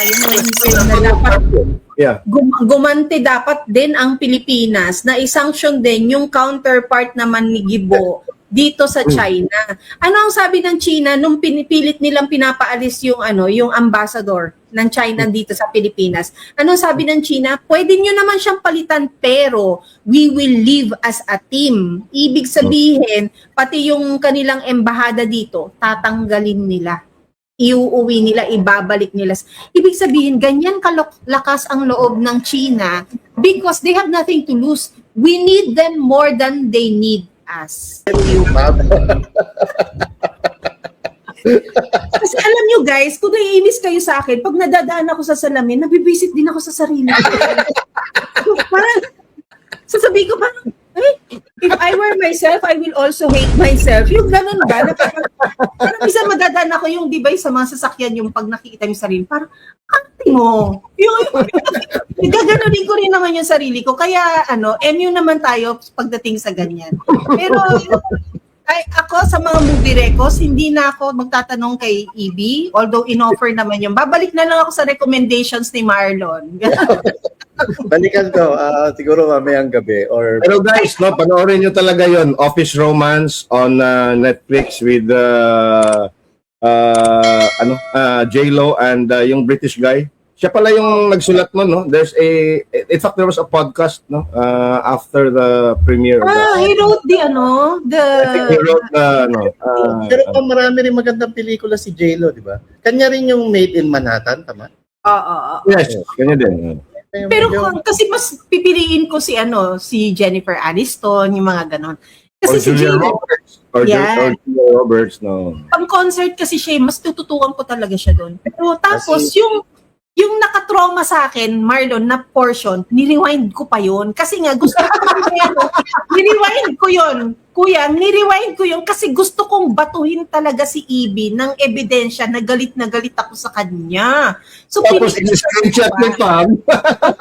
yung mga isip na dapat gumanti dapat din ang Pilipinas na isanction din yung counterpart naman ni Gibo dito sa China. Ano ang sabi ng China nung pinipilit nilang pinapaalis yung yung ambassador ng China dito sa Pilipinas? Ano sabi ng China? Pwede nyo naman siyang palitan pero we will live as a team. Ibig sabihin, pati yung kanilang embahada dito, tatanggalin nila. Iuuwi nila, ibabalik nila. Ibig sabihin, ganyan kalakas ang loob ng China because they have nothing to lose. We need them more than they need us. Kasi alam nyo guys, kung naiinis kayo sa akin, pag nadadaan ako sa salamin, nabibisit din ako sa sarili ko. Parang, sasabihin ko parang, if I were myself, I will also hate myself. Yung ganun ba? Parang isa madadaan ako yung, di ba, sa mga sasakyan, yung pag nakikita yung sarili, parang, ate mo. Gaganunin ko rin naman yung sarili ko. Kaya, MU naman tayo pagdating sa ganyan. Pero, ako sa mga movie records, hindi na ako magtatanong kay EB, although in-offer naman yung, babalik na lang ako sa recommendations ni Marlon. Balikan ko, siguro mamayang gabi. Pero guys, panoorin nyo talaga yon, Office Romance on Netflix with J-Lo and yung British guy. Siya pala yung nagsulat mo, no? In fact, there was a podcast, no? After the premiere. He wrote I think he wrote pero marami rin magandang pelikula si J-Lo, di ba? Kanya rin yung Made in Manhattan, tama? Yes, kanya din. Pero kasi mas pipiliin ko si Jennifer Aniston, yung mga ganon. Kasi si Julia Roberts. Julia Roberts, no. Pang concert kasi siya, mas tututukan ko talaga siya doon. Pero tapos yung nakatrauma sa akin, Marlon, na portion, ni-rewind ko pa yun. Kasi nga, gusto ko ni-rewind ko yun. Kuya, ni-rewind ko yun kasi gusto kong batuhin talaga si Ibi ng ebidensya na galit ako sa kanya. So, tapos in-screenshot mo pa.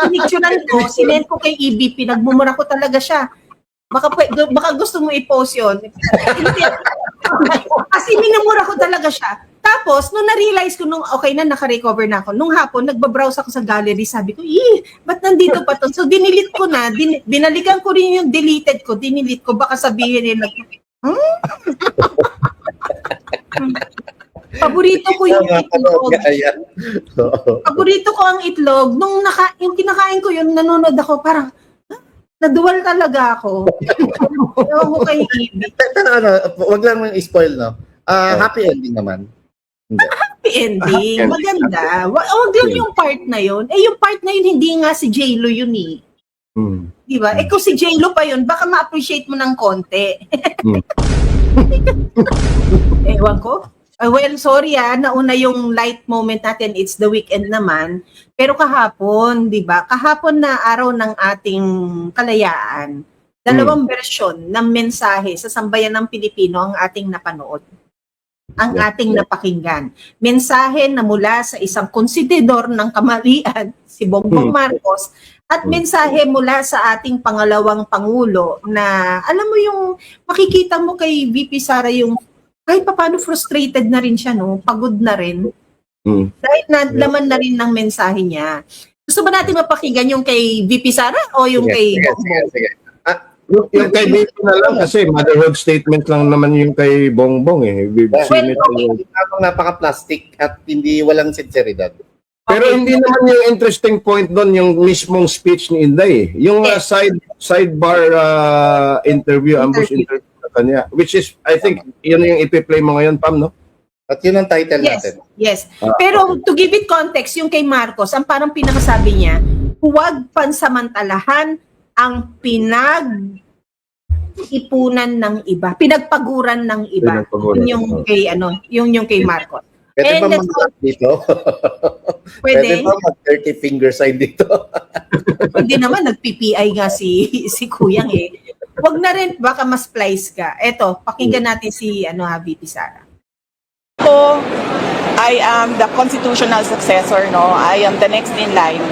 Pinicturean ko, sinend ko kay Ibi, pinagmumura ko talaga siya. Baka gusto mo i-post yun. Kasi minumura ko talaga siya. Tapos, nung na-realize ko, okay na, naka-recover na ako, nung hapon, nagbabrowse ako sa gallery, sabi ko, ba't nandito pa to? So, dinilit ko na, binalikan ko rin yung deleted ko, dinilit ko, baka sabihin nila, Paborito ko yung itlog. Paborito ko ang itlog. Nung yung kinakain ko yun, nanonood ako, parang, naduwal talaga ako. Ewan ko kay Ibi. Pero wag lang i-spoil, no? Happy ending naman. Happy ending. Maganda. Wag lang yung part na yun. Yung part na yun, hindi nga si J-Lo yun eh. Diba? Kung si J-Lo pa yun, baka ma-appreciate mo ng konti. Ewan ko. Well, sorry nauna yung light moment natin, it's the weekend naman. Pero kahapon, di ba? Kahapon na araw ng ating kalayaan, dalawang bersyon ng mensahe sa sambayan ng Pilipino ang ating napanood. Ang ating napakinggan. Mensahe na mula sa isang konsididor ng kamalian, si Bongbong Marcos, at mensahe mula sa ating pangalawang Pangulo na, alam mo yung makikita mo kay VP Sara yung kahit paano frustrated na rin siya, no? Pagod na rin. Dahil laman na rin ng mensahe niya. Gusto ba natin mapakinggan yung kay VP Sara o yung kay Bongbong? Sige. Yung kay VP na lang kasi motherhood statement lang naman yung kay Bongbong eh. Napaka-plastic at walang sinseridad. Pero hindi naman yung interesting point doon yung mismong speech ni Inday. Yung sidebar interview, ambush interview sa kanya. Which is, I think, yun yung ipi-play mo ngayon, Pam, no? At yun ang title natin. Yes. Pero to give it context, yung kay Marcos, ang parang pinakasabi niya, huwag pansamantalahan ang pinag-ipunan ng iba, pinagpaguran ng iba. Yung kay Marcos. Pwede ba dito? Pwede ba mag-30 finger sign dito? Hindi naman, nag-PPI nga si Kuyang eh. Huwag na rin, baka ma-splice ka. Eto, pakinggan natin si VP Sara. I am the constitutional successor, no? I am the next in line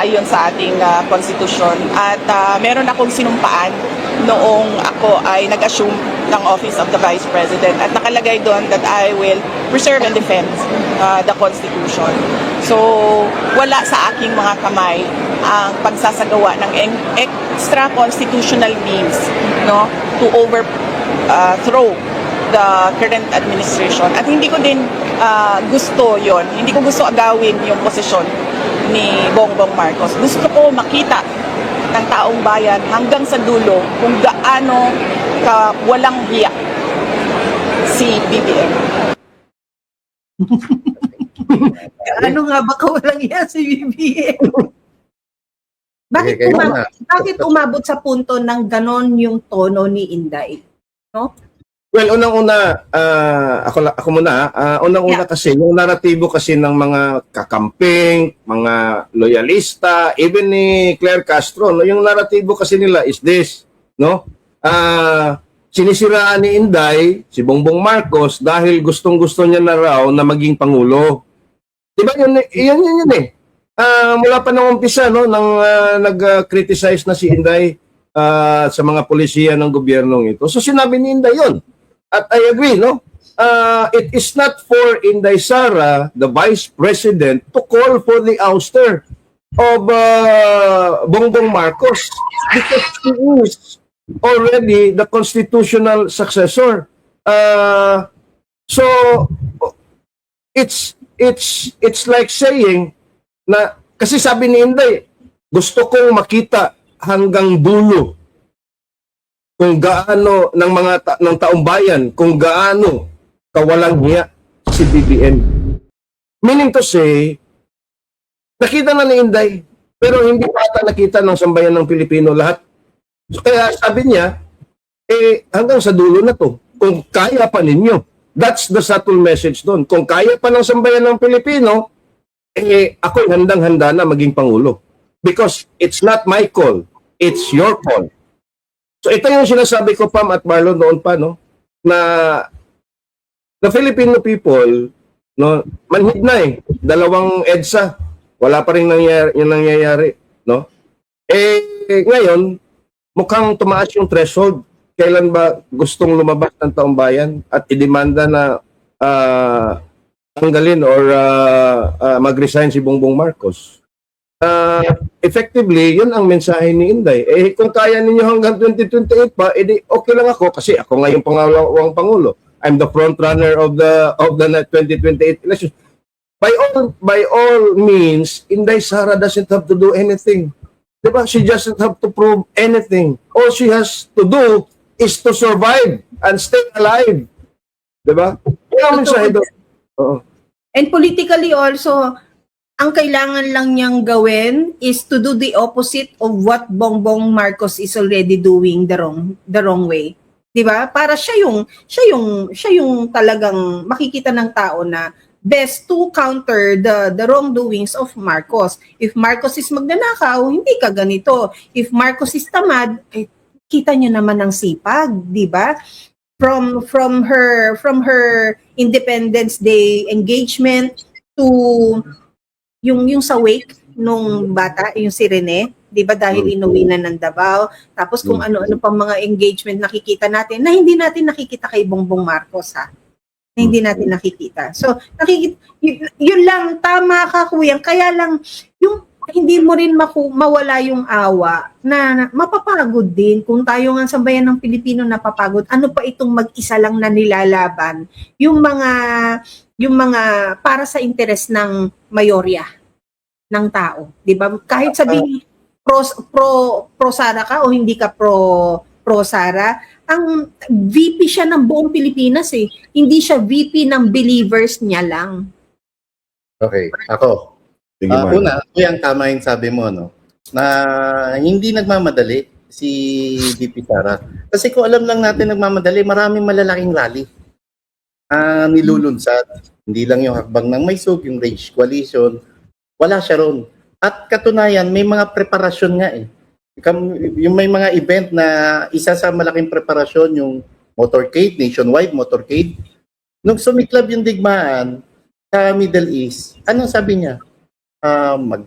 ayon sa ating constitution. At meron akong sinumpaan noong ako ay nag-assume ng office of the Vice President. At nakalagay doon that I will preserve and defend the Constitution. So So, wala sa aking mga kamay ang pagsasagawa ng extra constitutional means, no, to overthrow the current administration. At hindi ko din gusto yon. Hindi ko gusto agawin yung posisyon ni Bongbong Marcos. Gusto ko makita ng taong bayan hanggang sa dulo kung gaano ka walang hiya si BBM. Ano nga ba kawalang yan si BBM? Bakit, Kayo umabot, bakit umabot sa punto ng ganon yung tono ni Inday? No? Well, unang-una, ako muna, unang-una kasi, yung naratibo kasi ng mga kakamping, mga loyalista, even ni Claire Castro, no, yung naratibo kasi nila is this, no? Sinisiraan ni Inday, si Bongbong Marcos, dahil gustong-gusto niya na raw na maging Pangulo. Diba yun eh. Mula pa nung umpisa, no, nang nag-criticize na si Inday sa mga polisiya ng gobyernong ito. So sinabi ni Inday yun. At I agree, no? It is not for Inday Sara, the Vice President, to call for the ouster of Bongbong Marcos because she is already the constitutional successor. So it's like saying na kasi sabi ni Inday, gusto kong makita hanggang dulo kung gaano ng taong bayan, kung gaano kawalang hiya si BBM. Meaning to say, nakita na ni Inday, pero hindi pa ata nakita ng sambayan ng Pilipino lahat. So, kaya sabi niya, hanggang sa dulo na to, kung kaya pa ninyo. That's the subtle message doon. Kung kaya pa ng sambayan ng Pilipino, ako'y handang-handa na maging Pangulo. Because it's not my call, it's your call. So ito yung sinasabi ko, Pam at Marlon, noon pa, no, na the Filipino people, no, manhid na eh. Dalawang EDSA, wala pa rin nangyayari, no? Ngayon, mukhang tumaas yung threshold. Kailan ba gustong lumabas ng taong bayan at idemanda na tanggalin or mag-resign si Bongbong Marcos? Effectively, yun ang mensahe ni Inday. Kung kaya ninyo hanggang 2028 pa, edi okay lang ako kasi ako nga yung pangalawang Pangulo. I'm the front runner of the 2028 elections. By all means, Inday Sara doesn't have to do anything. Diba? She doesn't have to prove anything. All she has to do is to survive and stay alive. Diba? Kaya ang mensahe doon. Oo. And politically also, ang kailangan lang niyang gawin is to do the opposite of what Bongbong Marcos is already doing the wrong way. 'Di ba? Para siya yung talagang makikita ng tao na best to counter the wrongdoings of Marcos. If Marcos is magnanakaw, hindi ka ganito. If Marcos is tamad, kita niyo naman ang sipag, 'di ba? From her Independence Day engagement to yung sa wake nung bata, yung si Rene, 'di ba, dahil inuwi na ng Davao, tapos kung ano-ano pang mga engagement nakikita natin na hindi natin nakikita kay Bongbong Marcos, ha. Na hindi natin nakikita. So, yun lang, tama ka kuya, kaya lang yung hindi mo rin mawala yung awa na mapapagod din kung tayo nga sa bayan ng Pilipino napapagod. Ano pa itong mag-isa lang na nilalaban yung mga para sa interes ng mayorya ng tao, 'di ba? Kahit sabihin pro Sara ka o hindi ka pro Sara, ang VP siya ng buong Pilipinas eh. Hindi siya VP ng believers niya lang. Okay, ako. Sige, Marlon. Una, yung tama yung sabi mo, no, na hindi nagmamadali si VP Sara. Kasi kung alam lang natin nagmamadali, maraming malalaking rally nilulunsad. Hindi lang yung hakbang ng Maysog, yung Rage Coalition, wala siya ron. At katunayan, may mga preparasyon nga eh. Yung may mga event na isa sa malaking preparasyon, yung motorcade, nationwide motorcade. Nung sumiklab yung digmaan sa Middle East, anong sabi niya?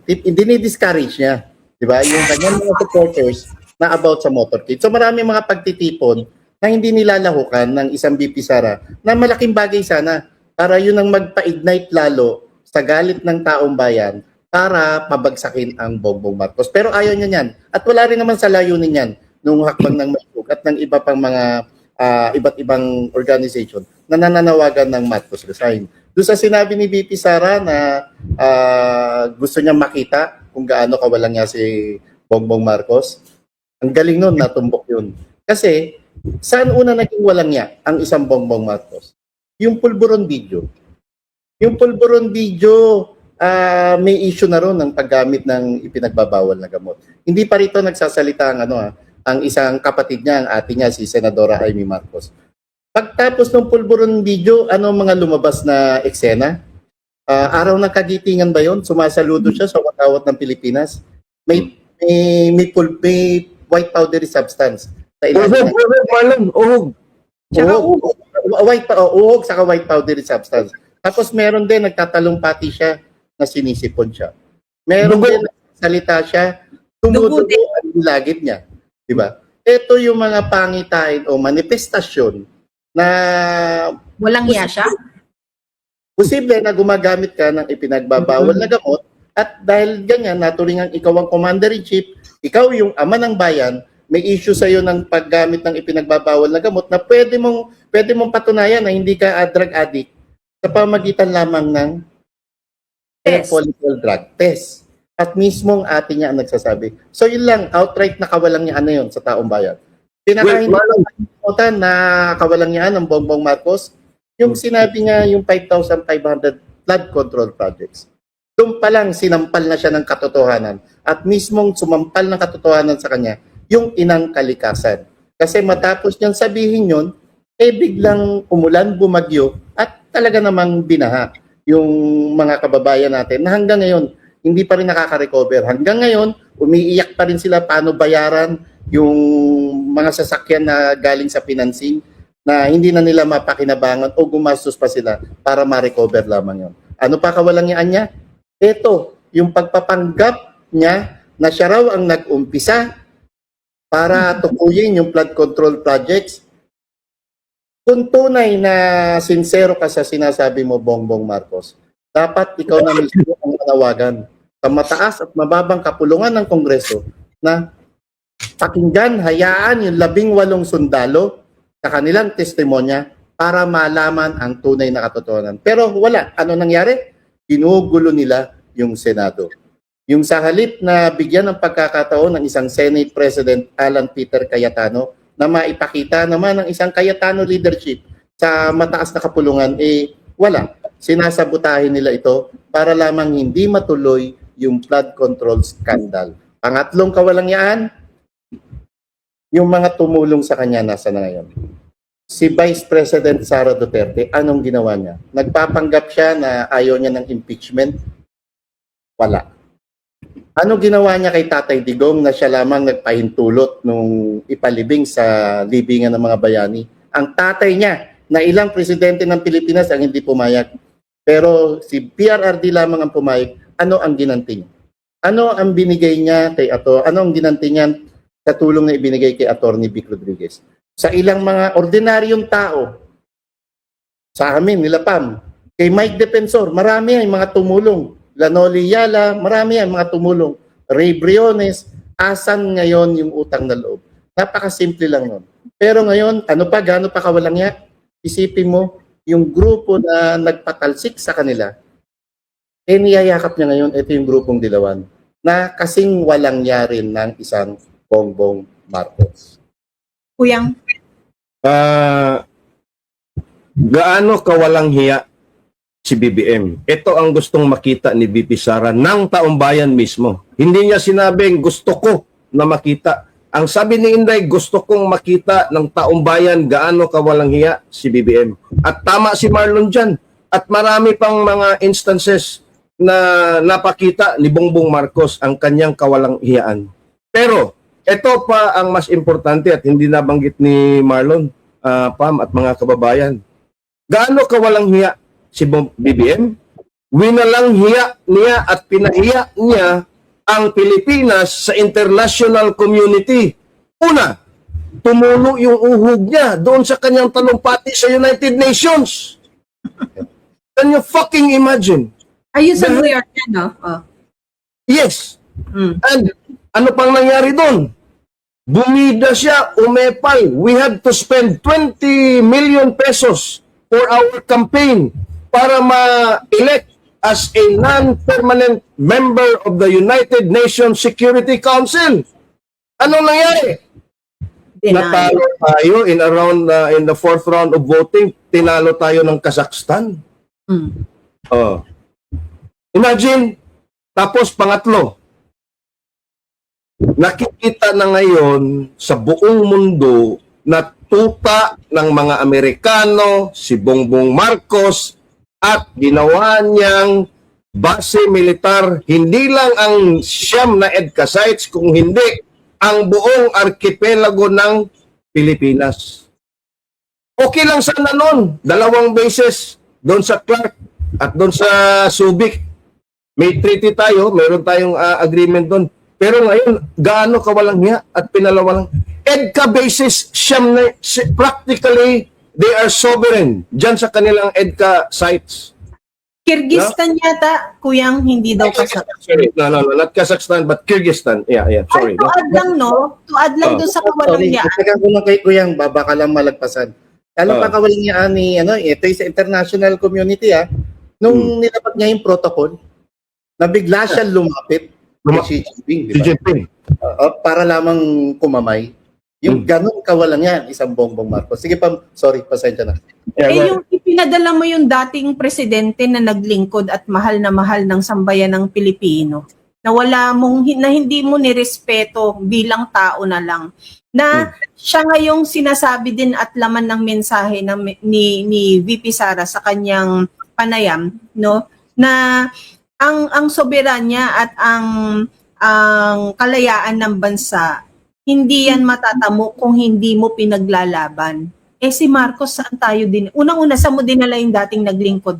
Dinidiscourage niya. Diba? Yung kanyang mga supporters na about sa motorcade. So marami mga pagtitipon na hindi nilalahukan ng isang VP Sara na malaking bagay sana para yun ang magpa-ignite lalo sa galit ng taong bayan para pabagsakin ang Bongbong Marcos. Pero ayaw niya yan. At wala rin naman sa layunin yan nung hakbang ng Maysug at ng iba pang mga iba't ibang organization na nananawagan ng Marcos resign. Doon sa sinabi ni VP Sara na gusto niya makita kung gaano kawalang niya si Bongbong Marcos, ang galing nun, natumbok yun. Kasi, saan una naging walang niya ang isang Bongbong Marcos? Yung pulburon video. Yung pulburon video, may issue na ron ng paggamit ng ipinagbabawal na gamot. Hindi pa rito nagsasalita ang isang kapatid niya, ang ate niya, si Senadora Amy Marcos. Pagtapos ng pulburon video, ano mga lumabas na eksena? Araw ng kagitingan ba yun? Sumasaludo siya sa watawat ng Pilipinas. May white powdery substance. Sa ilalim ng- Marlon, uhog. Uhog saka white powdery substance. Tapos meron din nagtatalumpati siya na sinisipon siya. Meron Dugo. din nagsalita siya, Dugo tumudugo ang lagid niya. Diba? Ito yung mga pangitain o manifestasyon na Walang hiya siya? posible na gumagamit ka ng ipinagbabawal na gamot at dahil ganyan, naturingan ikaw ang commander-in-chief, ikaw yung ama ng bayan, may issue sa iyo ng paggamit ng ipinagbabawal na gamot na pwede mong patunayan na hindi ka drug addict sa pamagitan lamang ng Test. polypill drug test. At mismong ate niya ang nagsasabi. So yun lang, outright na kawalang niya yun sa taong bayan. Pinaka-hindi Well, na kawalang niya ng Bongbong Marcos, yung sinabi niya yung 5,500 flood control projects. Doon pa lang sinampal na siya ng katotohanan at mismong sumampal ng katotohanan sa kanya yung inang kalikasan. Kasi matapos niyang sabihin yun, biglang umulan, bumagyo at talaga namang binaha yung mga kababayan natin na hanggang ngayon hindi pa rin nakaka-recover. Hanggang ngayon, umiiyak pa rin sila paano bayaran yung mga sasakyan na galing sa financing na hindi na nila mapakinabangan o gumastos pa sila para ma-recover lamang yun. Ano pa kawalangyaan niya? Ito, yung pagpapanggap niya na siya raw ang nag-umpisa para tukuyin yung flood control projects. Kung tunay na sincero ka sa sinasabi mo, Bongbong Marcos, dapat ikaw na mismo ang manawagan sa mataas at mababang kapulungan ng Kongreso na pakinggan, hayaan yung 18 sundalo sa kanilang testimonya para malaman ang tunay na katotohanan. Pero wala. Ano nangyari? Ginugulo nila yung Senado. Yung sa halip na bigyan ng pagkakataon ng isang Senate President Alan Peter Cayetano na maipakita naman ng isang Cayetano leadership sa mataas na kapulungan, wala. Sinasabotahin nila ito para lamang hindi matuloy yung flood control scandal. Pangatlong kawalangyaan, yung mga tumulong sa kanya nasa na ngayon. Si Vice President Sara Duterte, anong ginawa niya? Nagpapanggap siya na ayaw niya ng impeachment? Wala. Ano ginawa niya kay Tatay Digong na siya lamang nagpahintulot nung ipalibing sa libingan ng mga bayani? Ang tatay niya na ilang presidente ng Pilipinas ang hindi pumayag. Pero si PRRD lamang ang pumayag. Ano ang ginanti niya? Ano ang binigay niya kay ano ang ginanti niya sa tulong na ibinigay kay Attorney Vic Rodriguez? Sa ilang mga ordinaryong tao, sa amin, nila Pam, kay Mike Defensor, marami ang mga tumulong. Lanoli Yala, marami ang mga tumulong. Ray Briones, asan ngayon yung utang na loob? Napakasimple lang nun. Pero ngayon, ano pa, gaano pa kawalang niya? Isipin mo, yung grupo na nagpatalsik sa kanila, niyayakap niya ngayon, ito yung grupong Dilawan, na kasing walang niya rin ng isang Bongbong Marcos. Kuyang, Gaano kawalang hiya si BBM? Ito ang gustong makita ni VP Sara ng taong bayan mismo. Hindi niya sinabing gusto ko na makita. Ang sabi ni Inday, gusto kong makita ng taong bayan gaano kawalang hiya si BBM. At tama si Marlon dyan. At marami pang mga instances na napakita ni Bongbong Marcos ang kanyang kawalang hiyaan. Pero ito pa ang mas importante at hindi nabanggit ni Marlon, Pam at mga kababayan. Gaano kawalang hiya si BBM? Winalang hiya niya at pinahiya niya ang Pilipinas sa international community. Una, tumulo yung uhog niya doon sa kanyang talumpati sa United Nations. Can you fucking imagine? Ayun sa New York yan, no? Oh. Yes. Mm. And ano pang nangyari doon? Bumida siya, umepal. We had to spend 20 million pesos for our campaign para ma-elect as a non-permanent member of the United Nations Security Council. Anong nangyari? Denial. Natalo tayo in the fourth round of voting. Tinalo tayo ng Kazakhstan. Mm. Oh. Imagine, tapos pangatlo, nakikita na ngayon sa buong mundo na tuta ng mga Amerikano, si Bongbong Marcos, at ginawa niyang base militar, hindi lang ang siyam na EDCA sites, kung hindi, ang buong arkipelago ng Pilipinas. Okay lang sana noon, 2 bases, doon sa Clark at doon sa Subic. May treaty tayo, meron tayong agreement doon. Pero ngayon, gaano kawalang niya at pinalawalang. EDCA bases, practically, they are sovereign dyan sa kanilang EDCA sites. Kyrgyzstan yata, kuyang hindi daw Sorry, no, not Kazakhstan, but Kyrgyzstan. Yeah, sorry. Ay, tuad lang, no? Tuad lang doon sa Sorry, kawalangyaan. katagal ko lang kay Kuyang, baka lang malagpasan. Alam pa kawalangyaan ni, ito yung sa international community, nung nilabag niya yung protocol, na bigla siya lumapit kay Xi Jinping, di Si ba? Jinping. Para lamang kumamay. Yung ganun kawalangyaan, isang Bongbong Marcos. Sige pa, sorry, pasensya na. Yeah, Eh, yung ipinadala mo yung dating presidente na naglingkod at mahal na mahal ng sambayan ng Pilipino, na na hindi mo nirespeto bilang tao na lang, na siya ngayong sinasabi din at laman ng mensahe ni VP Sara sa kanyang panayam, no, na ang soberanya at ang kalayaan ng bansa, hindi yan matatamo kung hindi mo pinaglalaban. Eh si Marcos, saan tayo din? Unang-una, sa mo dinala yung dating naglingkod?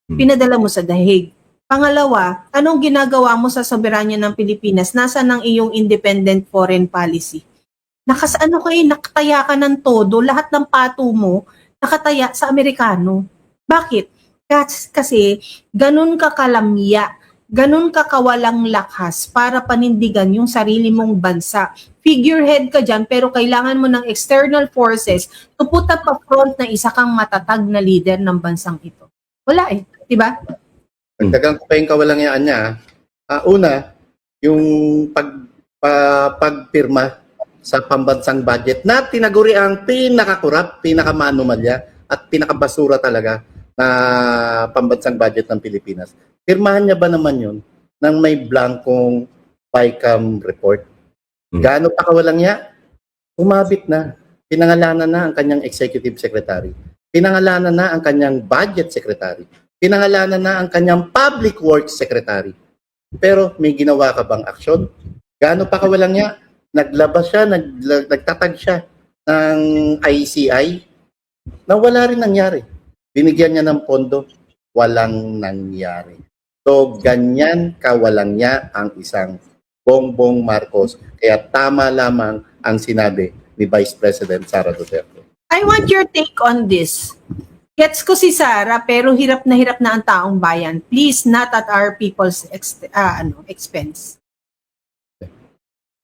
Pinadala mo sa dahig. Pangalawa, anong ginagawa mo sa soberanya ng Pilipinas? Nasaan ang iyong independent foreign policy? Nakataya ka ng todo, lahat ng pato mo, nakataya sa Amerikano. Bakit? Kasi ganun ka kalamya, ganun ka kawalang lakas para panindigan yung sarili mong bansa. Figurehead ka dyan, pero kailangan mo ng external forces to put up a front na isa kang matatag na leader ng bansang ito. Wala di ba? Dagdagan ko pa yung kawalangyaan niya. Una, yung pagpirma sa pambansang budget na tinaguri ang pinakakurap, pinakamanumalya at pinakabasura talaga na pambansang budget ng Pilipinas. Pirmahan niya ba naman yun nang may blankong BICAM report? Gaano pa kawalangyaan? Umabit na. Pinangalanan na ang kanyang executive secretary. Pinangalanan na ang kanyang budget secretary. Pinangalanan na ang kanyang public works secretary. Pero may ginawa ka bang aksyon? Gaano pa kawalangyaan? Naglabas siya, nagtatag siya ng ICI na wala rin nangyari. Binigyan niya ng pondo, walang nangyari. So, ganyan kawalangya ang isang Bongbong Marcos. Kaya tama lamang ang sinabi ni Vice President Sara Duterte. I want your take on this. Gets ko si Sara, pero hirap na ang taong bayan. Please, not at our people's expense.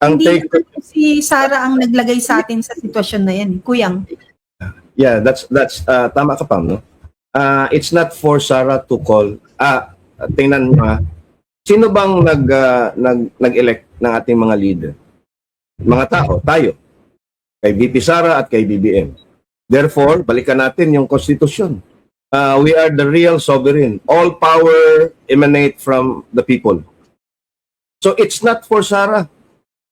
Ang Hindi take, naman si Sara ang naglagay sa atin sa sitwasyon na yan. Kuyang. yeah, that's tama ka, Pam, no? It's not for Sara to call. Tingnan mo, sino bang nag-elect ng ating mga leader? Mga tao, tayo. Kay VP Sara at kay BBM. Therefore, balikan natin yung konstitusyon. We are the real sovereign. All power emanate from the people. So it's not for Sara.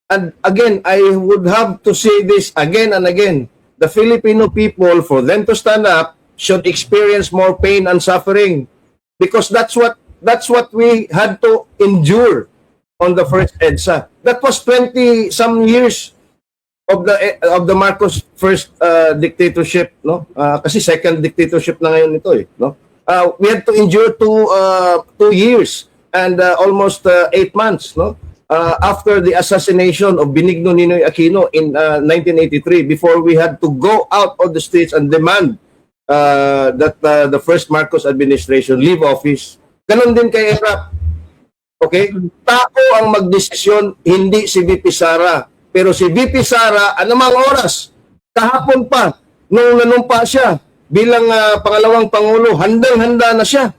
And again, I would have to say this again and again. The Filipino people, for them to stand up, should experience more pain and suffering. Because that's what we had to endure on the first EDSA. That was 20 some years of the Marcos first dictatorship, no? Kasi second dictatorship na ngayon ito, no? We had to endure 2 years and almost 8 months, no? After the assassination of Benigno Ninoy Aquino in 1983, before we had to go out of the streets and demand that the first Marcos administration leave office. Ganon din kay Erap. Okay? Tao ang magdesisyon, hindi si VP Sara. Pero si VP Sara, anumang oras, kahapon pa, nung nanumpa siya bilang pangalawang Pangulo, handang-handa na siya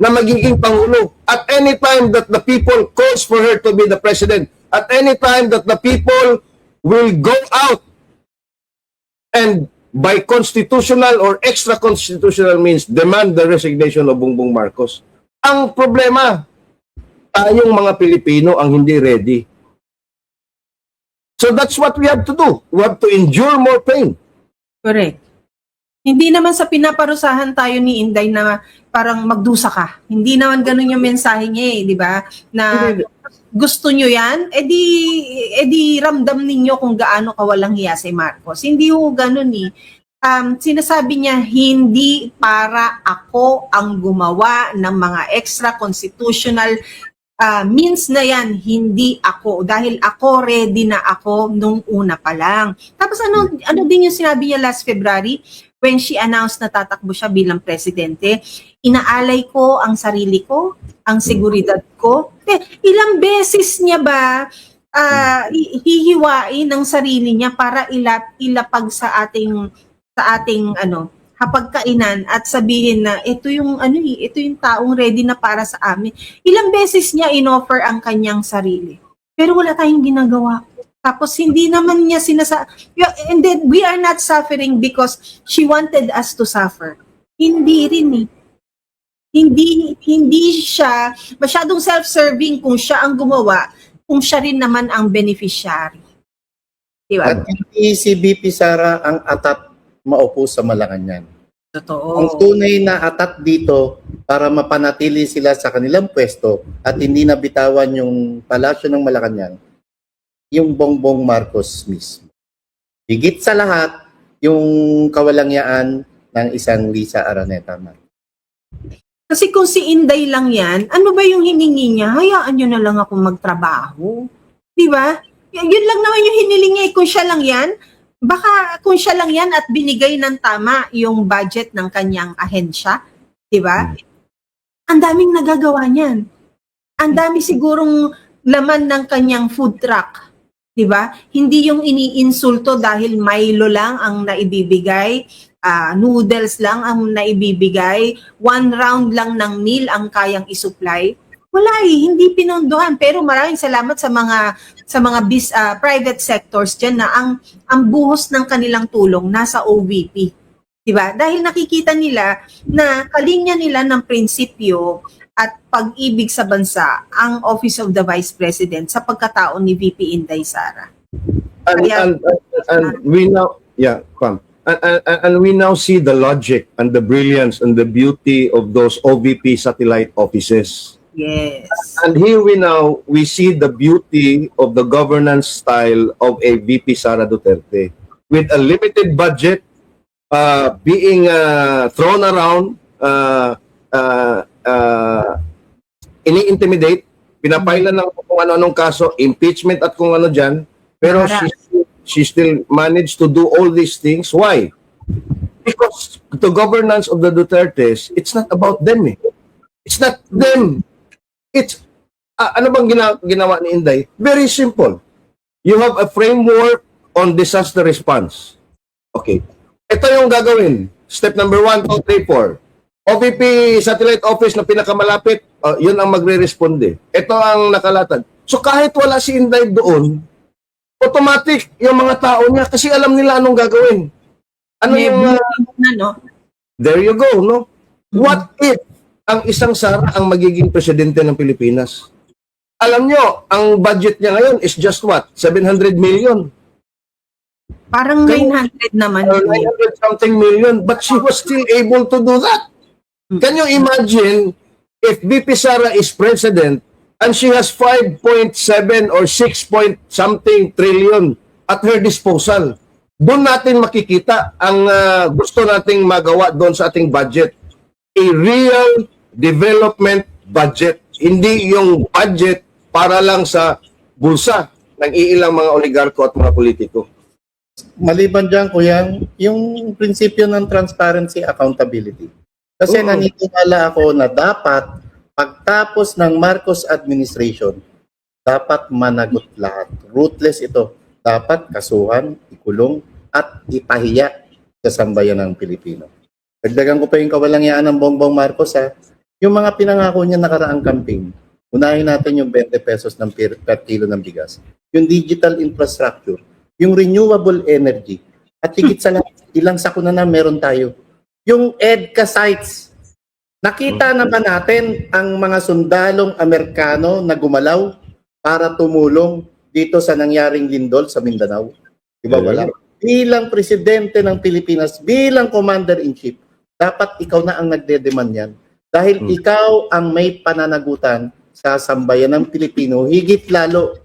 na magiging Pangulo. At any time that the people calls for her to be the President, at any time that the people will go out and by constitutional or extra-constitutional means demand the resignation of Bongbong Marcos. Ang problema, tayong mga Pilipino ang hindi ready. So that's what we have to do. We have to endure more pain. Correct. Hindi naman sa pinaparusahan tayo ni Inday na parang magdusa ka. Hindi naman ganun yung mensahe niya di ba? Na gusto nyo yan, edi ramdam ninyo kung gaano kawalang hiya si Marcos. Hindi ho ganun sinasabi niya, hindi para ako ang gumawa ng mga extra-constitutional means na yan, hindi ako. Dahil ako, ready na ako nung una pa lang. Tapos ano din yung sinabi niya last February? When she announced na tatakbo siya bilang presidente, inaalay ko ang sarili ko, ang seguridad ko. Ilang beses niya ba hihiwain ang sarili niya para ilapag sa ating hapagkainan at sabihin na ito yung taong ready na para sa amin. Ilang beses niya inoffer ang kanyang sarili. Pero wala tayong ginagawa. Tapos hindi naman niya and then we are not suffering because she wanted us to suffer. Hindi rin Hindi siya masyadong self-serving kung siya ang gumawa, kung siya rin naman ang beneficiary. Diba? At hindi si VP Sara ang atat maupo sa Malacanang. Totoo. Ang tunay na atat dito para mapanatili sila sa kanilang pwesto at hindi na bitawan yung palasyo ng Malacanang, yung Bongbong Marcos mismo. Higit sa lahat, yung kawalangyaan ng isang Lisa Araneta. Kasi kung si Inday lang yan, ano ba yung hiningi niya? Hayaan nyo na lang ako magtrabaho. Di ba? Yun lang naman yung hiniling niya. Kung siya lang yan, baka kung siya lang yan at binigay ng tama yung budget ng kanyang ahensya, di ba? Ang daming nagagawa niyan. Ang dami sigurong laman ng kanyang food truck. Di ba? Hindi yung iniinsulto dahil Milo lang ang naibibigay, noodles lang ang naibibigay, 1 round lang ng meal ang kayang isupply. Wala hindi pinondohan. Pero maraming salamat sa mga private sectors dyan na ang buhos ng kanilang tulong nasa OVP. Diba? Dahil nakikita nila na kalinya nila ng prinsipyo at pag-ibig sa bansa ang Office of the Vice President sa pagkatao ni VP Inday Sara. And we now, and we now see the logic and the brilliance and the beauty of those OVP satellite offices. Yes. And here we see the beauty of the governance style of a VP Sara Duterte. With a limited budget being thrown around, ini-intimidate, pinapailan ng kung ano-anong kaso, impeachment at kung ano dyan, pero she still managed to do all these things. Why? Because the governance of the Dutertes, it's not about them. It's not them. It's, ano bang ginawa ni Inday? Very simple. You have a framework on disaster response. Okay. Ito yung gagawin. Step number 1, 2, 3, 4. OVP Satellite Office na pinakamalapit, yun ang magre-responde. Ito ang nakalatag. So kahit wala si Inday doon, automatic yung mga tao niya kasi alam nila anong gagawin. Ano yung... There you go, no? What if ang isang Sara ang magiging presidente ng Pilipinas? Alam nyo, ang budget niya ngayon is just what? 700 million. Parang 900 naman. 900 something million, but she was still able to do that. Can you imagine if VP Sara is president and she has 5.7 or 6 point something trillion at her disposal? Doon natin makikita ang gusto nating magawa doon sa ating budget. A real development budget. Hindi yung budget para lang sa bulsa ng iilang mga oligarko at mga politiko. Maliban dyan, kuya, yung prinsipyo ng transparency, accountability. Kasi naniniwala ako na dapat pagtapos ng Marcos administration, dapat managot lahat. Ruthless ito. Dapat kasuhan, ikulong, at ipahiya sa sambayan ng Pilipino. Dagdagan ko pa yung kawalangyaan ng Bongbong Marcos, ha. Yung mga pinangako niya nakaraang campaign, unahin natin yung 20 pesos ng per kilo ng bigas, yung digital infrastructure, yung renewable energy, at higit sa lahat, ilang sakuna na meron tayo. Yung EDCA sites, nakita na ba natin ang mga sundalong Amerikano na gumalaw para tumulong dito sa nangyaring lindol sa Mindanao? Diba wala? Bilang presidente ng Pilipinas, bilang commander-in-chief, dapat ikaw na ang nagde-demand yan. Dahil ikaw ang may pananagutan sa sambayan ng Pilipino, higit lalo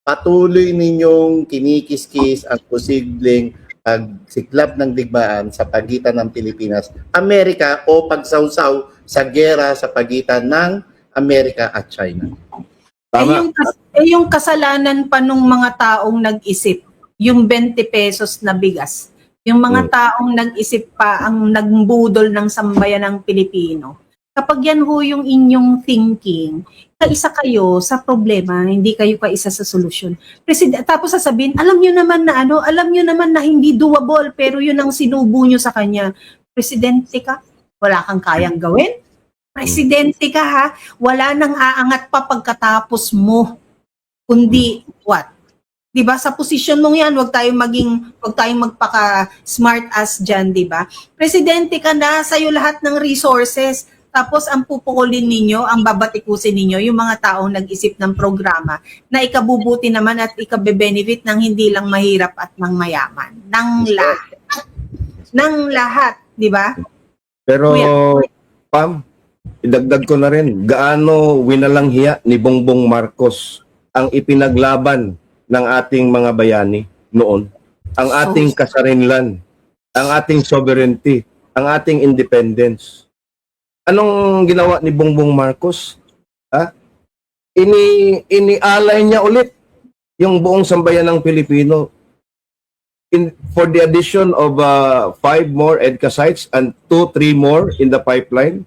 patuloy ninyong kinikis-kis ang posibleng pagsiklab ng digmaan sa pagitan ng Pilipinas, Amerika o pagsawsaw sa gera sa pagitan ng Amerika at China. Tama. Yung kasalanan pa nung mga taong nag-isip, yung 20 pesos na bigas. Yung mga taong nag-isip pa ang nagbudol ng sambayan ng Pilipino. Kapag yan ho yung inyong thinking, kaisa kayo sa problema, hindi kayo kaisa sa solusyon. Tapos sasabihin, alam nyo naman na hindi doable, pero yun ang sinubo nyo sa kanya. Presidente ka, wala kang kayang gawin? Presidente ka ha, wala nang aangat pa pagkatapos mo. Kundi, what? Diba? Sa posisyon mong yan, wag tayong magpaka-smart ass dyan, diba? Presidente ka na, sa'yo lahat ng resources. Tapos ang pupukulin ninyo, ang babatikusin ninyo, yung mga taong nag-isip ng programa na ikabubuti naman at ikabe-benefit ng hindi lang mahirap at ng mayaman. Ng lahat, di ba? Pero, Kuya. Pam, idagdag ko na rin, gaano winalanghiya ni Bongbong Marcos ang ipinaglaban ng ating mga bayani noon. Ang ating kasarinlan, ang ating sovereignty, ang ating independence. Anong ginawa ni Bongbong Marcos? Ha? Inialay niya ulit yung buong sambayan ng Pilipino for the addition of 5 more EDCA sites and 2-3 more in the pipeline.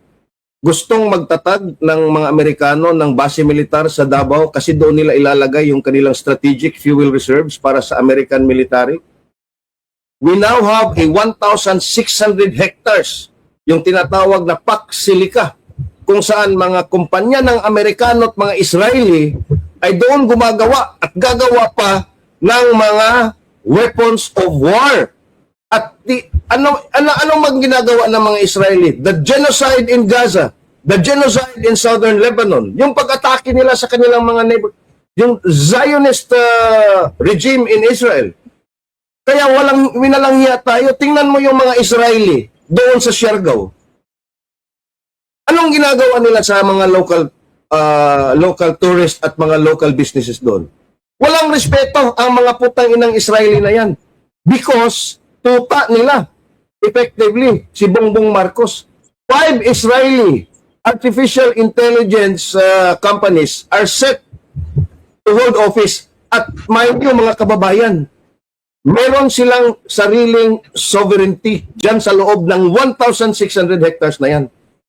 Gustong magtatag ng mga Amerikano ng base militar sa Davao kasi doon nila ilalagay yung kanilang strategic fuel reserves para sa American military. We now have a 1,600 hectares, yung tinatawag na PAC Silica, kung saan mga kumpanya ng Amerikano at mga Israeli ay doon gumagawa at gagawa pa ng mga weapons of war. At anong mga ginagawa ng mga Israeli? The genocide in Gaza, the genocide in southern Lebanon, yung pag-atake nila sa kanilang mga neighbor, yung Zionist regime in Israel. Kaya winalanghiya tayo. Tingnan mo yung mga Israeli doon sa Siargao. Anong ginagawa nila sa mga local tourists at mga local businesses doon? Walang respeto ang mga putang inang Israeli na yan. Because tuta nila, effectively, si Bongbong Marcos. 5 Israeli artificial intelligence companies are set to hold office. At mind you, mga kababayan, meron silang sariling sovereignty dyan sa loob ng 1,600 hectares na yan.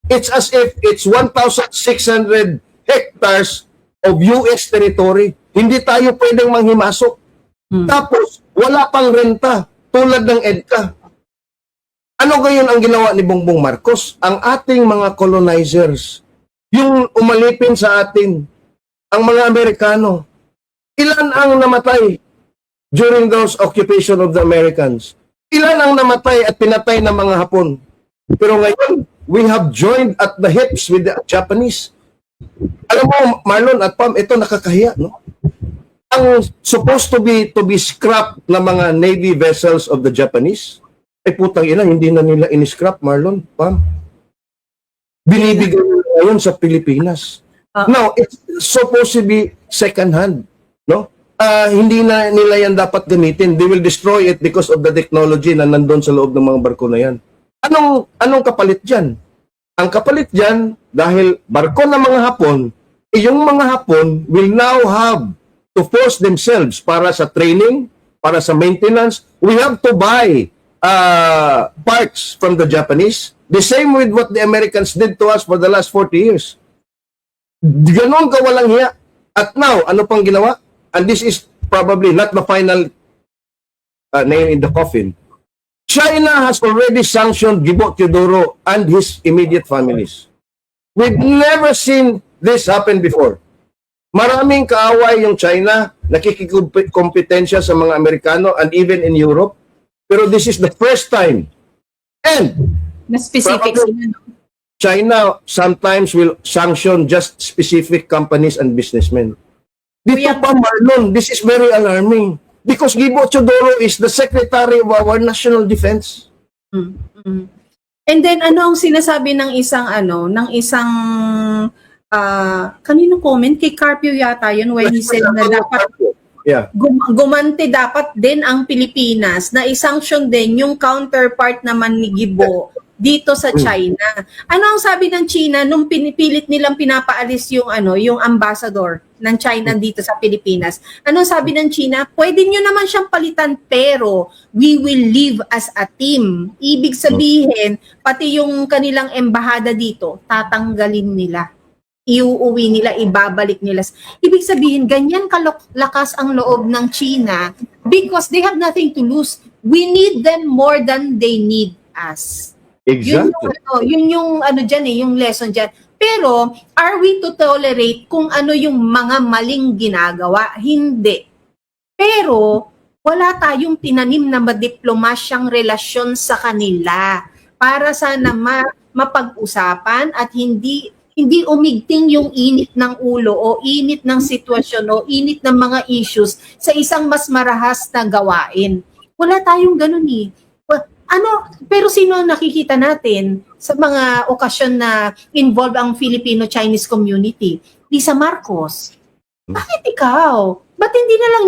It's as if it's 1,600 hectares of US territory. Hindi tayo pwedeng manghimasok. Tapos, wala pang renta. Tulad ng EDCA. Ano gayon ang ginawa ni Bongbong Marcos? Ang ating mga colonizers, yung umalipin sa atin, ang mga Amerikano, ilan ang namatay during those occupation of the Americans? Ilan ang namatay at pinatay ng mga Hapon? Pero ngayon, we have joined at the hips with the Japanese. Alam mo, Marlon at Pam, ito nakakahiya, no? Ang supposed to be scrapped na mga Navy vessels of the Japanese, ay putang ina, hindi na nila in-scrap, Marlon, Pam. Binibigay nila ngayon sa Pilipinas. Now, it's supposed to be second hand, no? Hindi na nila yan dapat gamitin. They will destroy it because of the technology na nandun sa loob ng mga barko na yan. Anong kapalit dyan? Ang kapalit dyan, dahil barko ng mga Hapon, yung mga Hapon will now have to force themselves para sa training, para sa maintenance. We have to buy parts from the Japanese. The same with what the Americans did to us for the last 40 years. Ganon ka walang hiya. At now, ano pang ginawa? And this is probably not the final nail in the coffin. China has already sanctioned Gibo Teodoro and his immediate families. We've never seen this happen before. Maraming kaaway yung China, nakikikompetensya sa mga Amerikano and even in Europe. Pero this is the first time. And Na specific sila, no? China sometimes will sanction just specific companies and businessmen. Dito Kuya- pa, Marlon, this is very alarming. Because Gibo Teodoro is the Secretary of our National Defense. And then ano ang sinasabi ng isang kanino comment kay Carpio yata yun when he said na dapat Yeah. gumante dapat din ang Pilipinas na isanction din yung counterpart naman ni Gibo dito sa China. Ano ang sabi ng China nung pinipilit nilang pinapaalis yung yung ambassador ng China dito sa Pilipinas? Ano ang sabi ng China? Pwede nyo naman siyang palitan pero we will live as a team. Ibig sabihin, pati yung kanilang embahada dito, tatanggalin nila. Iuuwi nila, ibabalik nila. Ibig sabihin, ganyan kalakas ang loob ng China because they have nothing to lose. We need them more than they need us. Exactly. Yun yung dyan yung lesson dyan. Pero, are we to tolerate kung ano yung mga maling ginagawa? Hindi. Pero, wala tayong tinanim na madiplomasyang relasyon sa kanila para sana mapag-usapan at hindi umigting yung init ng ulo o init ng sitwasyon o init ng mga issues sa isang mas marahas na gawain. Wala tayong ganun eh. Pero sino nakikita natin sa mga okasyon na involved ang Filipino-Chinese community? Lisa Marcos. Bakit ikaw? Ba't hindi na lang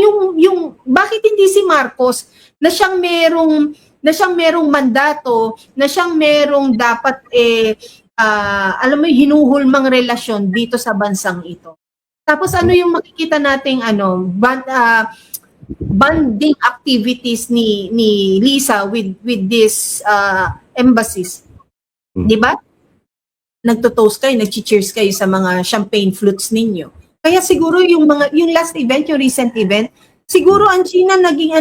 bakit hindi si Marcos na siyang merong mandato, na siyang merong dapat alam mo, hinuhulmang relasyon dito sa bansang ito. Tapos ano yung makikita nating bonding activities ni Lisa with this embassies. 'Di ba? Nagto-toast kayo, nag-cheers kayo sa mga champagne flutes ninyo. Kaya siguro yung last event, yung recent event, siguro ang China naging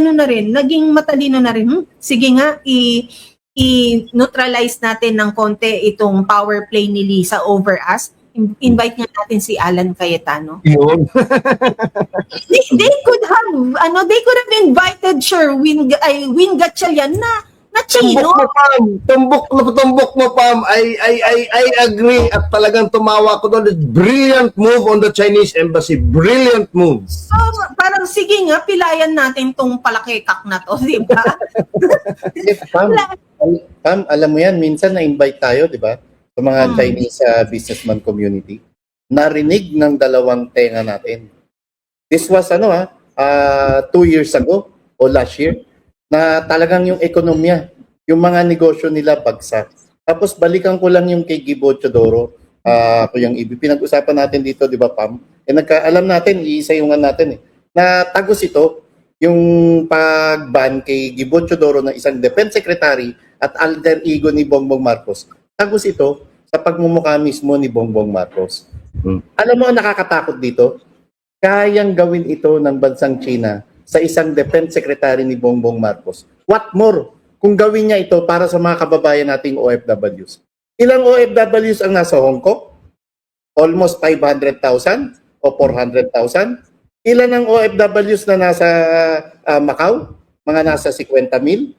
matalino na rin. Sige nga, i-neutralize natin ng konti itong power play ni Lisa over us. Invite nga natin si Alan Cayetano. Yun. They could have invited Win Gatchalian na Chino. Tumbok mo, Pam. I agree at talagang tumawa ko doon. Brilliant move on the Chinese embassy. Brilliant move. So, parang sige nga, pilayan natin tong palakekak na to, di ba? Pam, alam mo yan, minsan na-invite tayo, di ba? Sa mga Chinese businessman community. Narinig ng dalawang tenga natin. This was 2 years ago o last year na talagang yung ekonomiya, yung mga negosyo nila bagsak. Tapos balikan ko lang yung kay Gibo Teodoro, yung pinag-usapan natin dito, di ba Pam? Alam natin, iisayungan natin na tagos ito, yung pag-ban kay Gibo Teodoro na isang defense secretary at alter ego ni Bongbong Marcos. Tagos ito sa pagmumukha mismo ni Bongbong Marcos. Alam mo ang nakakatakot dito? Kayang gawin ito ng bansang China sa isang defense secretary ni Bongbong Marcos. What more kung gawin niya ito para sa mga kababayan nating OFWs? Ilang OFWs ang nasa Hong Kong? Almost 500,000 o 400,000. Ilan ang OFWs na nasa Macau? Mga nasa 50,000.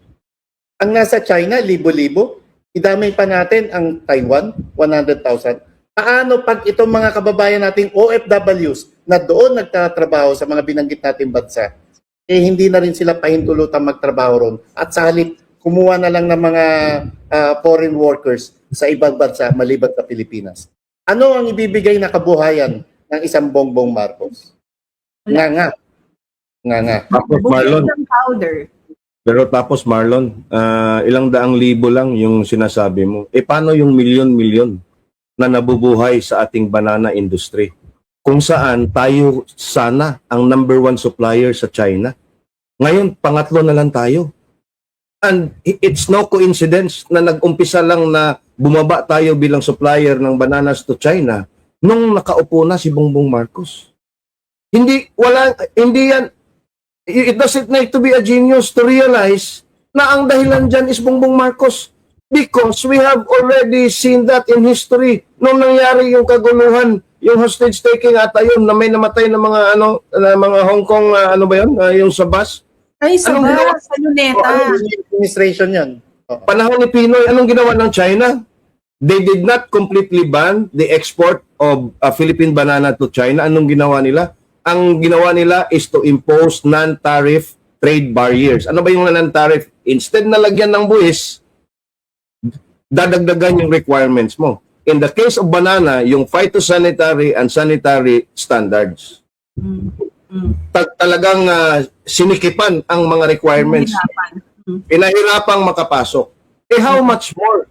Ang nasa China, libo-libo. Idamay pa natin ang Taiwan, 100,000. Paano pag itong mga kababayan nating OFWs na doon nagtatrabaho sa mga binanggit nating bansa, hindi na rin sila pahintulutang magtrabaho ron at sa halip kumuha na lang ng mga foreign workers sa ibang bansa maliban sa Pilipinas. Ano ang ibibigay na kabuhayan ng isang Bongbong Marcos? Nga. Tapos Marlon. Tapos Marlon, ilang daang libo lang yung sinasabi mo. Paano yung milyon-milyon na nabubuhay sa ating banana industry? Kung saan tayo sana ang number 1 supplier sa China. Ngayon, pangatlo na lang tayo. And it's no coincidence na nag-umpisa lang na bumaba tayo bilang supplier ng bananas to China nung nakaupo na si Bongbong Marcos. Hindi yan, it doesn't need to be a genius to realize na ang dahilan dyan is Bongbong Marcos. Because we have already seen that in history. Nung nangyari yung kaguluhan, yung hostage taking ata yun, na may namatay na mga na mga Hong Kong, ano ba yun? Yung sa bus. Ay, sa Anong ginawa? sa Luneta. Administration yan. Panahon ni Pinoy, anong ginawa ng China? They did not completely ban the export of Philippine banana to China. Anong ginawa nila? Ang ginawa nila is to impose non-tariff trade barriers. Ano ba yung non-tariff? Instead na lagyan ng buwis, dadagdagan yung requirements mo. In the case of banana, yung phytosanitary and sanitary standards. Talagang sinikipan ang mga requirements. Pinahirapang makapasok. How much more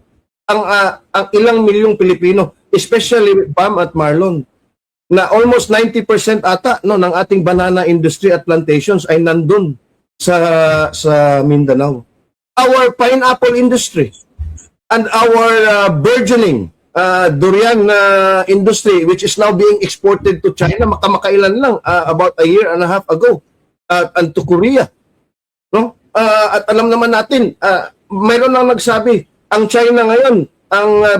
ang ilang milyong Pilipino, especially Pam at Marlon, na almost 90% ata ng ating banana industry at plantations ay nandun sa Mindanao. Our pineapple industry and our burgeoning durian industry, which is now being exported to China, makamakailan lang, about a year and a half ago, and to Korea. No? At alam naman natin, mayroon lang nagsabi, ang China ngayon,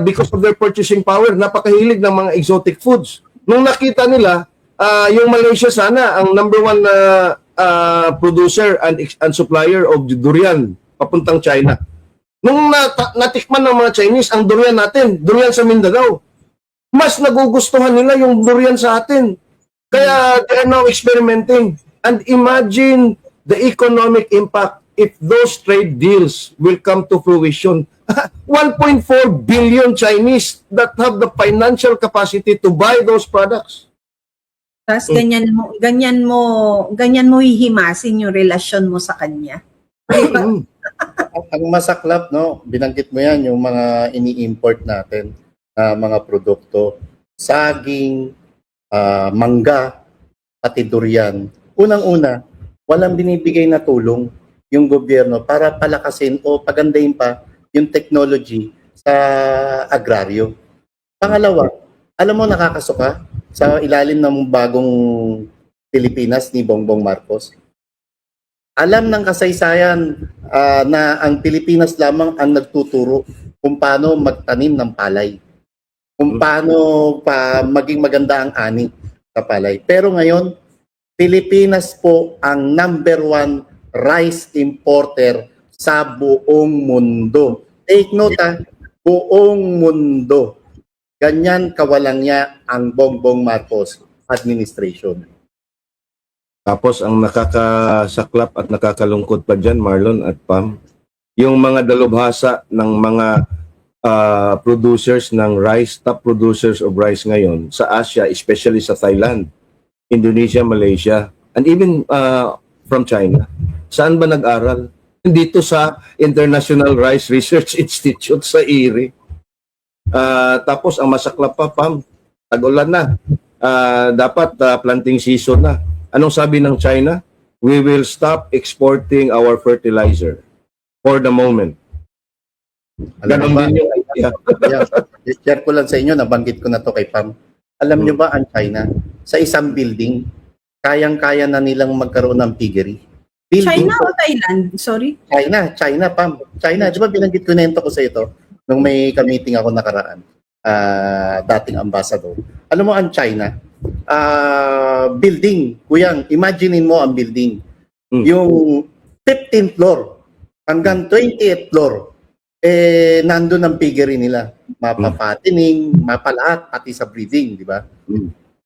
because of their purchasing power, napakahilig ng mga exotic foods. Nung nakita nila, yung Malaysia sana, ang number one producer and supplier of durian, papuntang China. Nung natikman ng mga Chinese ang durian natin, durian sa Mindanao, mas nagugustuhan nila yung durian sa atin. Kaya they are now experimenting. And imagine the economic impact if those trade deals will come to fruition. 1.4 billion Chinese that have the financial capacity to buy those products. Tapos ganyan mo hihimasin yung relasyon mo sa kanya. Ang masaklap, no, binanggit mo yan, yung mga ini-import natin na mga produkto, saging, mangga, pati durian. Unang-una, walang binibigay na tulong yung gobyerno para palakasin o pagandahin pa yung technology sa agraryo. Pangalawa, alam mo nakakasuka sa ilalim ng bagong Pilipinas ni Bongbong Marcos. Alam ng kasaysayan na ang Pilipinas lamang ang nagtuturo kung paano magtanim ng palay. Kung paano pa maging maganda ang ani sa palay. Pero ngayon, Pilipinas po ang number one rice importer sa buong mundo. Take note, buong mundo. Ganyan kawalang niya ang Bongbong Marcos administration. Tapos ang nakakasaklap at nakakalungkot pa dyan, Marlon at Pam, yung mga dalubhasa ng mga producers ng rice, top producers of rice ngayon sa Asia, especially sa Thailand, Indonesia, Malaysia, and even from China. Saan ba nag-aral? Dito sa International Rice Research Institute sa IRI. Tapos ang masaklap pa, Pam, tag-ulan na. Dapat planting season na. Anong sabi ng China? We will stop exporting our fertilizer for the moment. Alam Ganon mo ba, din yung idea. share ko lang sa inyo, nabanggit ko na to kay Pam. Alam nyo ba ang China, sa isang building, kayang-kaya na nilang magkaroon ng piggery. China o Thailand? Sorry. China, Pam. China, di ba binanggit ko na ko sa ito nung may ka-meeting ako nakaraan, dating ambassador. Alam mo ang China, building, kuyang, imaginein mo ang building. Yung 15th floor hanggang 28th floor, nandun ang piggery nila. Mapapatining, mapalahat, pati sa breeding, di ba?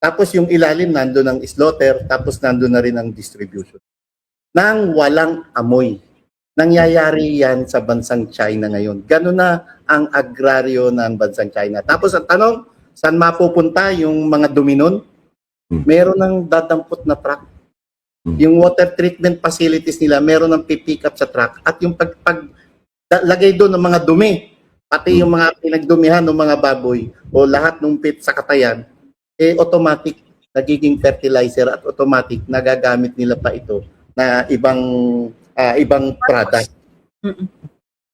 Tapos yung ilalim, nandun ang slaughter, tapos nandun na rin ang distribution. Nang walang amoy. Nangyayari yan sa bansang China ngayon. Ganun na ang agraryo ng bansang China. Tapos ang tanong, saan mapupunta yung mga duminon? Meron ng dadampot na truck. Yung water treatment facilities nila, meron ng pipick up sa truck. At yung lagay doon ng mga dumi, pati yung mga pinagdumihan ng mga baboy o lahat ng pit sa katayan, automatic nagiging fertilizer at automatic nagagamit nila pa ito na ibang product.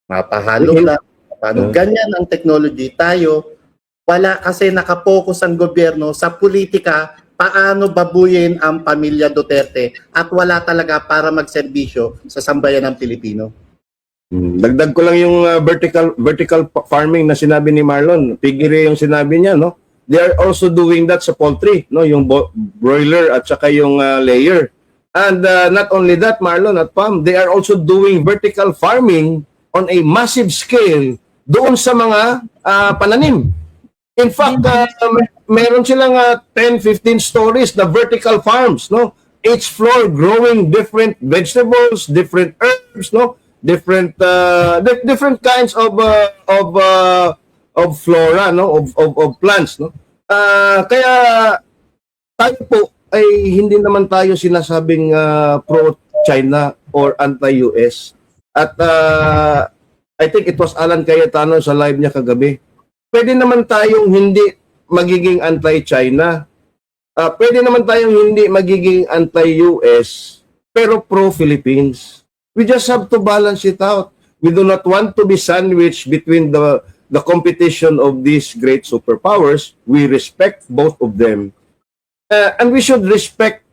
Mapahalo lang. Paano? Ganyan ang technology. Tayo, Wala kasi nakapokus ang gobyerno sa politika paano babuyin ang pamilya Duterte at wala talaga para magserbisyo sa sambayan ng Pilipino. Dagdag ko lang yung vertical farming na sinabi ni Marlon. Pigire yung sinabi niya, no? They are also doing that sa poultry, no? Yung broiler at saka yung layer. And not only that, Marlon at Pam, they are also doing vertical farming on a massive scale doon sa mga pananim. In fact, meron silang 10-15 stories na vertical farms, no? Each floor growing different vegetables, different herbs, no? Different kinds of flora, no? Of plants, no? Kaya tayo po ay hindi naman tayo sinasabing pro-China or anti-US. At I think it was Alan Cayetano sa live niya kagabi. Pwede naman tayong hindi magiging anti-China. Pwede naman tayong hindi magiging anti-US, pero pro-Philippines. We just have to balance it out. We do not want to be sandwiched between the competition of these great superpowers. We respect both of them. And we should respect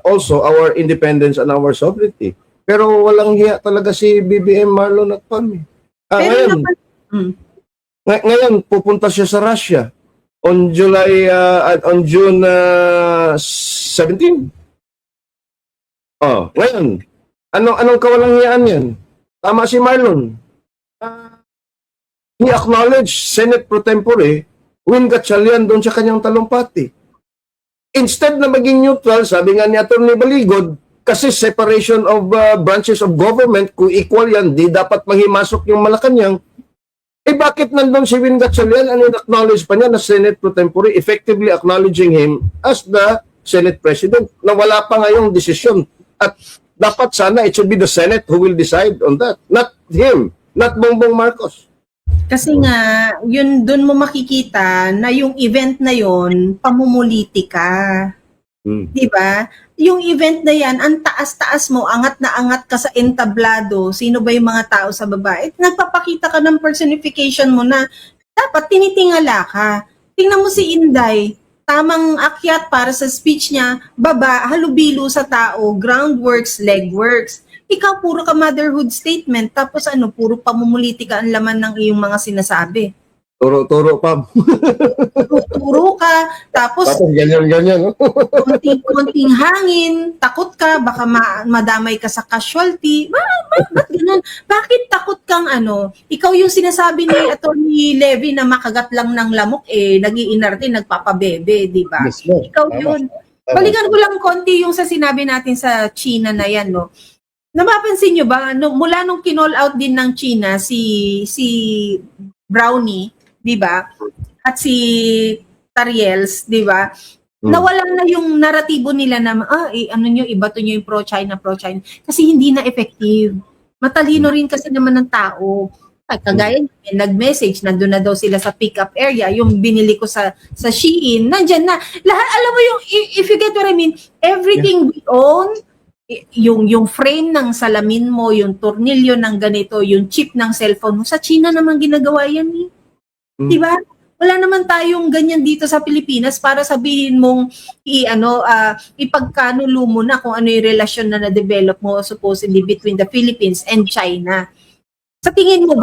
also our independence and our sovereignty. Pero walang hiya talaga si BBM, Marlon at Pam. Ngayon, pupunta siya sa Russia on June 17. Oh, ngayon, anong kawalang hiyaan yan? Tama si Marlon. He acknowledged Senate pro tempore Win Gatchalian doon sa kanyang talumpati. Instead na maging neutral, sabi nga ni Atty. Baligod, kasi separation of branches of government, kung equal yan, di dapat manghimasok yung Malacanang. Bakit nandun si Win Gatchalian and in-acknowledge pa niya na Senate pro tempore, effectively acknowledging him as the Senate President, na wala pa ngayong desisyon. At dapat sana it should be the Senate who will decide on that, not him, not Bongbong Marcos. Kasi nga, yun doon mo makikita na yung event na yun, pamumulitika. Di ba? Yung event na yan, ang taas-taas mo, angat na angat ka sa entablado, sino ba yung mga tao sa baba? Nagpapakita ka ng personification mo na dapat tinitingala ka. Tingnan mo si Inday, tamang akyat para sa speech niya, baba, halubilo sa tao, groundworks, legworks. Ikaw, puro ka motherhood statement, tapos puro pamumulitika ang laman ng iyong mga sinasabi. Turo, Pam. Turo ka, tapos ganyan. konting hangin, takot ka, baka madamay ka sa casualty. Ba't ganun? Bakit takot kang Ikaw yung sinasabi ni Atty. Levy na makagat lang ng lamok, nag-iinarte, nagpapabebe, di ba? Yes, no. Ikaw Tama. yun. Balikan ko lang konti yung sa sinabi natin sa China na yan, no? Napapansin nyo ba, mula nung kinall out din ng China, si Brownie, di ba? At si Tariels, di ba? Nawala na yung naratibo nila na, ibato nyo yung pro-China. Kasi hindi na effective. Matalino rin kasi naman ng tao. Kagaya nag-message, nandun na daw sila sa pick-up area, yung binili ko sa Shein, nandyan na. Lahat, alam mo yung, if you get what I mean, everything we own, yung frame ng salamin mo, yung tornilyo ng ganito, yung chip ng cellphone mo, sa China naman ginagawa yan eh. Diba? Wala naman tayong ganyan dito sa Pilipinas para sabihin mong ipagkanulo mo na kung ano yung relasyon na na-develop mo supposedly between the Philippines and China. Sa tingin mo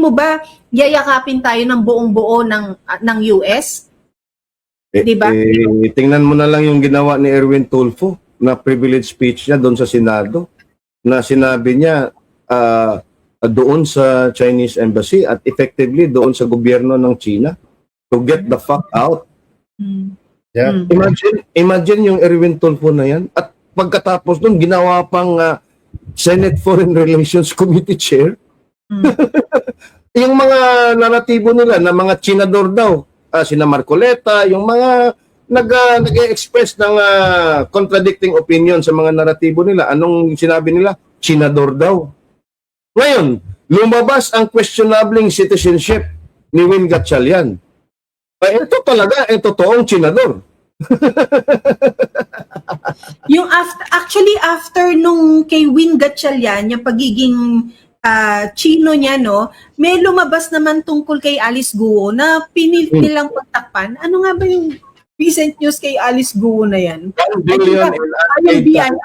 ba yayakapin tayo ng buong-buo ng US? Diba? Tingnan mo na lang yung ginawa ni Erwin Tulfo na privilege speech niya doon sa Senado, na sinabi niya doon sa Chinese Embassy at effectively doon sa gobyerno ng China to get the fuck out. Yeah. Imagine yung Erwin Tulfo na yan. At pagkatapos doon, ginawa pang Senate Foreign Relations Committee Chair. Yung mga naratibo nila na mga Chinador daw, sina Marcoleta, yung mga nag-express ng contradicting opinion sa mga naratibo nila. Anong sinabi nila? Chinador daw. Ngayon, lumabas ang questionabling citizenship ni Win Gatchalian. Ito talaga, totoong Chinador. Yung after nung kay Win Gatchalian, yung pagiging Chino niya, no, may lumabas naman tungkol kay Alice Guo na pinilit nilang pagtakpan. Ano nga ba yung recent news kay Alice Guo na yan? 1 billion in Yung BIR.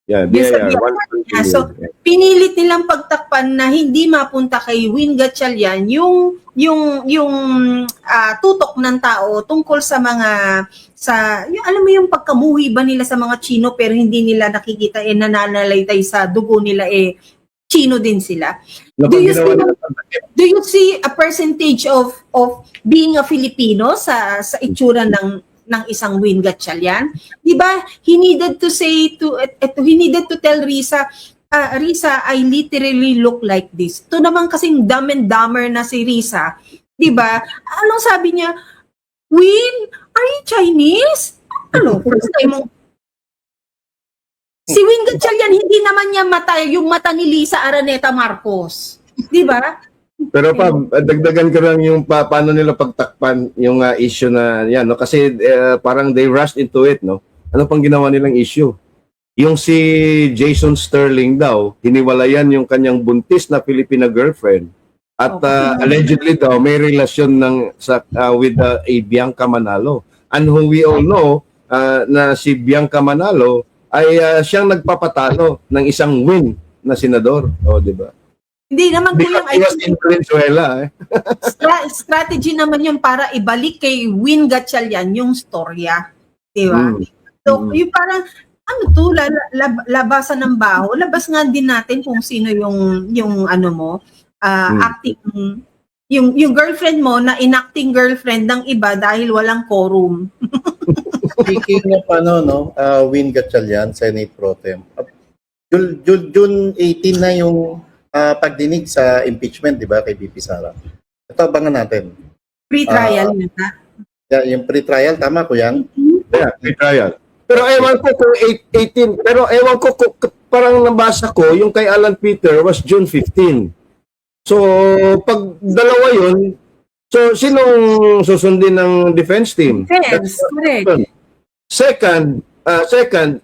Yeah, Yung sa BIR, BIR 1 niya. So, billion. pinilit nilang pagtakpan na hindi mapunta kay Win Gatchalian yung tutok ng tao tungkol sa yung alam mo yung pagkamuhi ba nila sa mga Chino pero hindi nila nakikita nananalaytay sa dugo nila Chino din sila. Do you see a percentage of being a Filipino sa itsura ng isang Win Gatchalian? 'Di ba? He needed to tell Risa, Risa, I literally look like this. To naman kasing dumb and dumber na si Risa, 'di ba? Anong sabi niya? Win, are you Chinese? Ano? First time mo si Win Gatchalian, hindi naman niya yung mata ni Lisa Araneta Marcos. Di ba? Pero pa, dagdagan ko lang yung paano nila pagtakpan yung issue na yan, no? Kasi parang they rushed into it, no? Ano pang ginawa nilang issue? Yung si Jason Sterling daw, hiniwalayan yung kanyang buntis na Filipina girlfriend at allegedly daw may relasyon with a Bianca Manalo. And who we all know na si Bianca Manalo ay siyang nagpapatalo ng isang win na senador. O, di ba? Hindi naman ko yung Because he was in Venezuela. strategy naman yung para ibalik kay Win Gatchalian yung storya. Di ba? So, yung parang, ano to, labasan ng baho. Labas nga din natin kung sino yung ano mo, acting, yung girlfriend mo na inacting girlfriend ng iba dahil walang quorum. Speaking of Win Gatchalian, Senate Pro Tem, June 18 na yung pagdinig sa impeachment, di ba, kay VP Sara. Ito, abangan natin. Pre-trial na. Yung pre-trial, tama ko yan? Yeah, pre-trial. Pero ewan ko kung 18, pero ewan ko kung parang nabasa ko, yung kay Alan Peter was June 15. So, pag dalawa yun, so sinong susundin ng defense team? Defense, correct. Second,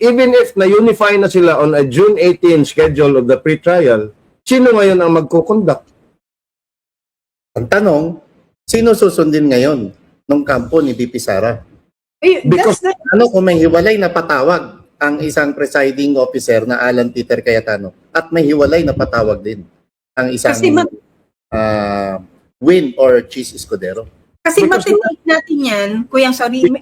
even if na-unify na sila on a June 18 schedule of the pre-trial, sino ngayon ang magkukonduct? Ang tanong, sino susundin ngayon ng kampo ni VP Sara? Because Kung may hiwalay na patawag ang isang presiding officer na Alan Peter Cayetano at may hiwalay na patawag din ang isang Win or Cheese Escudero. Kasi matitake natin yan,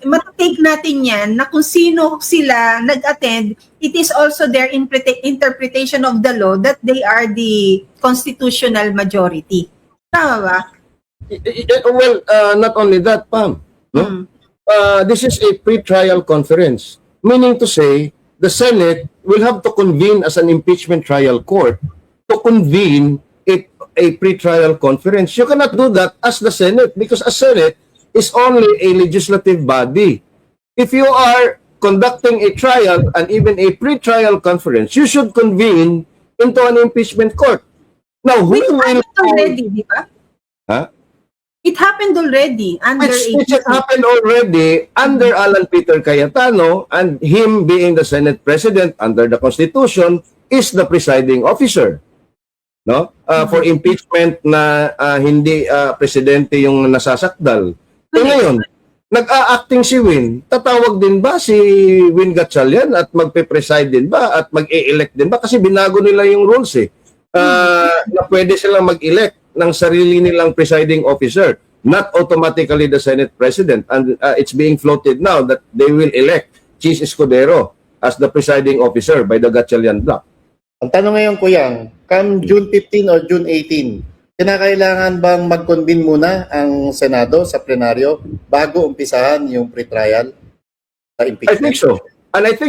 matitake natin yan na kung sino sila nag-attend, it is also their interpretation of the law that they are the constitutional majority. Tama ba? Well, not only that, Pam. No? This is a pre-trial conference. Meaning to say, the Senate will have to convene as an impeachment trial court to convene a pre-trial conference. You cannot do that as the Senate because a Senate is only a legislative body. If you are conducting a trial and even a pre-trial conference, you should convene into an impeachment court. Now, who It will... happened already, di ba? Huh? It happened already under Which has happened already under Alan Peter Cayetano, and him being the Senate President under the Constitution is the presiding officer. No? For impeachment na hindi presidente yung nasasakdal. Ngayon, nag-a-acting si Win, tatawag din ba si Win Gatchalian at magpe-preside din ba at mag-e-elect din ba? Kasi binago nila yung rules na pwede silang mag-elect ng sarili nilang presiding officer, not automatically the Senate President. And it's being floated now that they will elect Cheese Escudero as the presiding officer by the Gatchalian bloc. Ang tanong ngayon, Kuyang, come June 15 or June 18, kinakailangan bang mag-convene muna ang Senado sa plenaryo bago umpisahan yung pre-trial sa impeachment? I think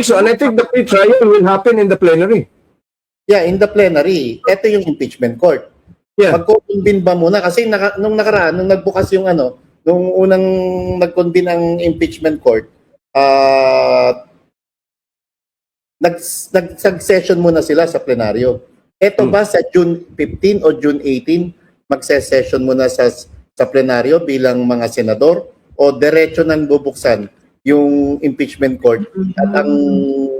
so. And I think the pre-trial will happen in the plenary. Yeah, in the plenary. Ito yung impeachment court. Yeah. Mag-convene ba muna? Kasi nung nakaraan, nung nagbukas yung nung unang nag-convene ang impeachment court, nag-session muna sila sa plenaryo. Ito ba sa June 15 o June 18, mag-session muna sa plenaryo bilang mga senador o diretso nang bubuksan yung impeachment court at ang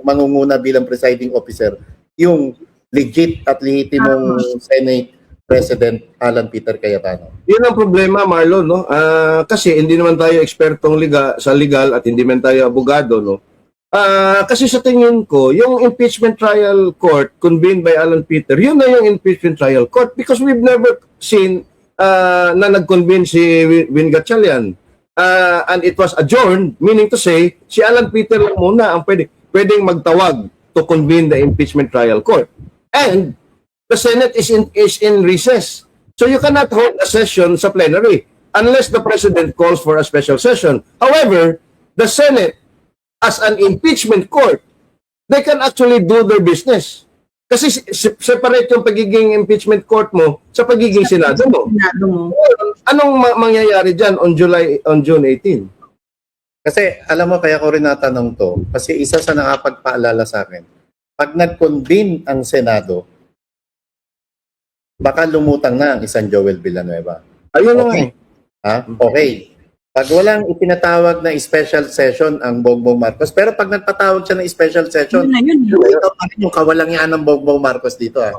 mangunguna bilang presiding officer yung legit at lehitimong Senate President Alan Peter Cayetano. Yun ang problema, Marlon, no? Kasi hindi naman tayo ekspertong sa legal at hindi man tayo abogado, no? Kasi sa tingin ko, yung impeachment trial court convened by Alan Peter, yun na yung impeachment trial court because we've never seen na nag-convene si Win Gatchalian. And it was adjourned, meaning to say, si Alan Peter lang muna ang pwedeng magtawag to convene the impeachment trial court. And the Senate is in recess. So you cannot hold a session sa plenary unless the President calls for a special session. However, the Senate, as an impeachment court, they can actually do their business. Kasi separate yung pagiging impeachment court mo sa pagiging Senado mo. Senado mo. Anong mangyayari dyan on June 18? Kasi alam mo, kaya ko rin natanong to, kasi isa sa nakapagpaalala sa akin, pag nag-convene ang Senado, baka lumutang na ang isang Joel Villanueva. Ayun na nga Okay. eh. Ha? Okay. Pag walang ipinatawag na special session ang Bongbong Marcos, pero pag nagpatawag siya ng special session, Yun. ito pa rin yung kawalangyaan ng Bongbong Marcos dito. Ha?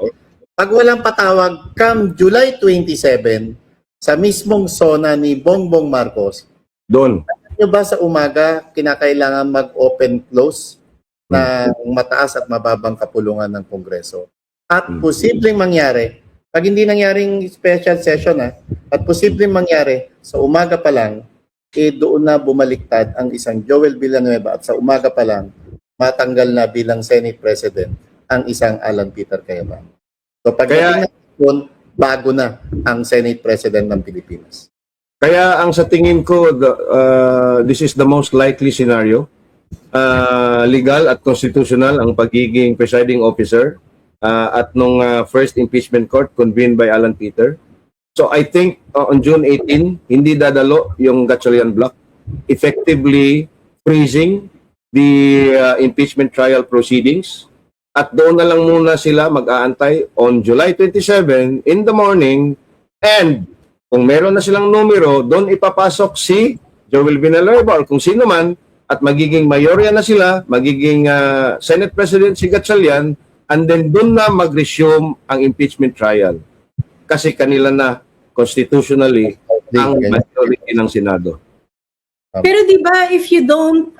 Pag walang patawag, come July 27, sa mismong zona ni Bongbong Marcos, Doon. nyo ba sa umaga kinakailangan mag-open-close ng mataas at mababang kapulungan ng Kongreso? At posibleng mangyari, pag hindi nangyaring special session at posibleng mangyari, sa umaga pa lang, doon na bumaliktad ang isang Joel Villanueva at sa umaga pa lang, matanggal na bilang Senate President ang isang Alan Peter Cayetano. So pagdating na bago na ang Senate President ng Pilipinas. Kaya ang sa tingin ko, this is the most likely scenario. Legal at constitutional ang pagiging presiding officer at nung first impeachment court convened by Alan Peter. So I think on June 18, hindi dadalo yung Gatchalian block, effectively freezing the impeachment trial proceedings. At doon na lang muna sila mag-aantay on July 27 in the morning, and kung meron na silang numero, doon ipapasok si Joel Villanueva or kung sino man, at magiging mayorya na sila, magiging Senate President si Gatchalian, and then doon na mag-resume ang impeachment trial. Kasi kanila na constitutionally ang majority ng Senado. Pero 'di ba, if you don't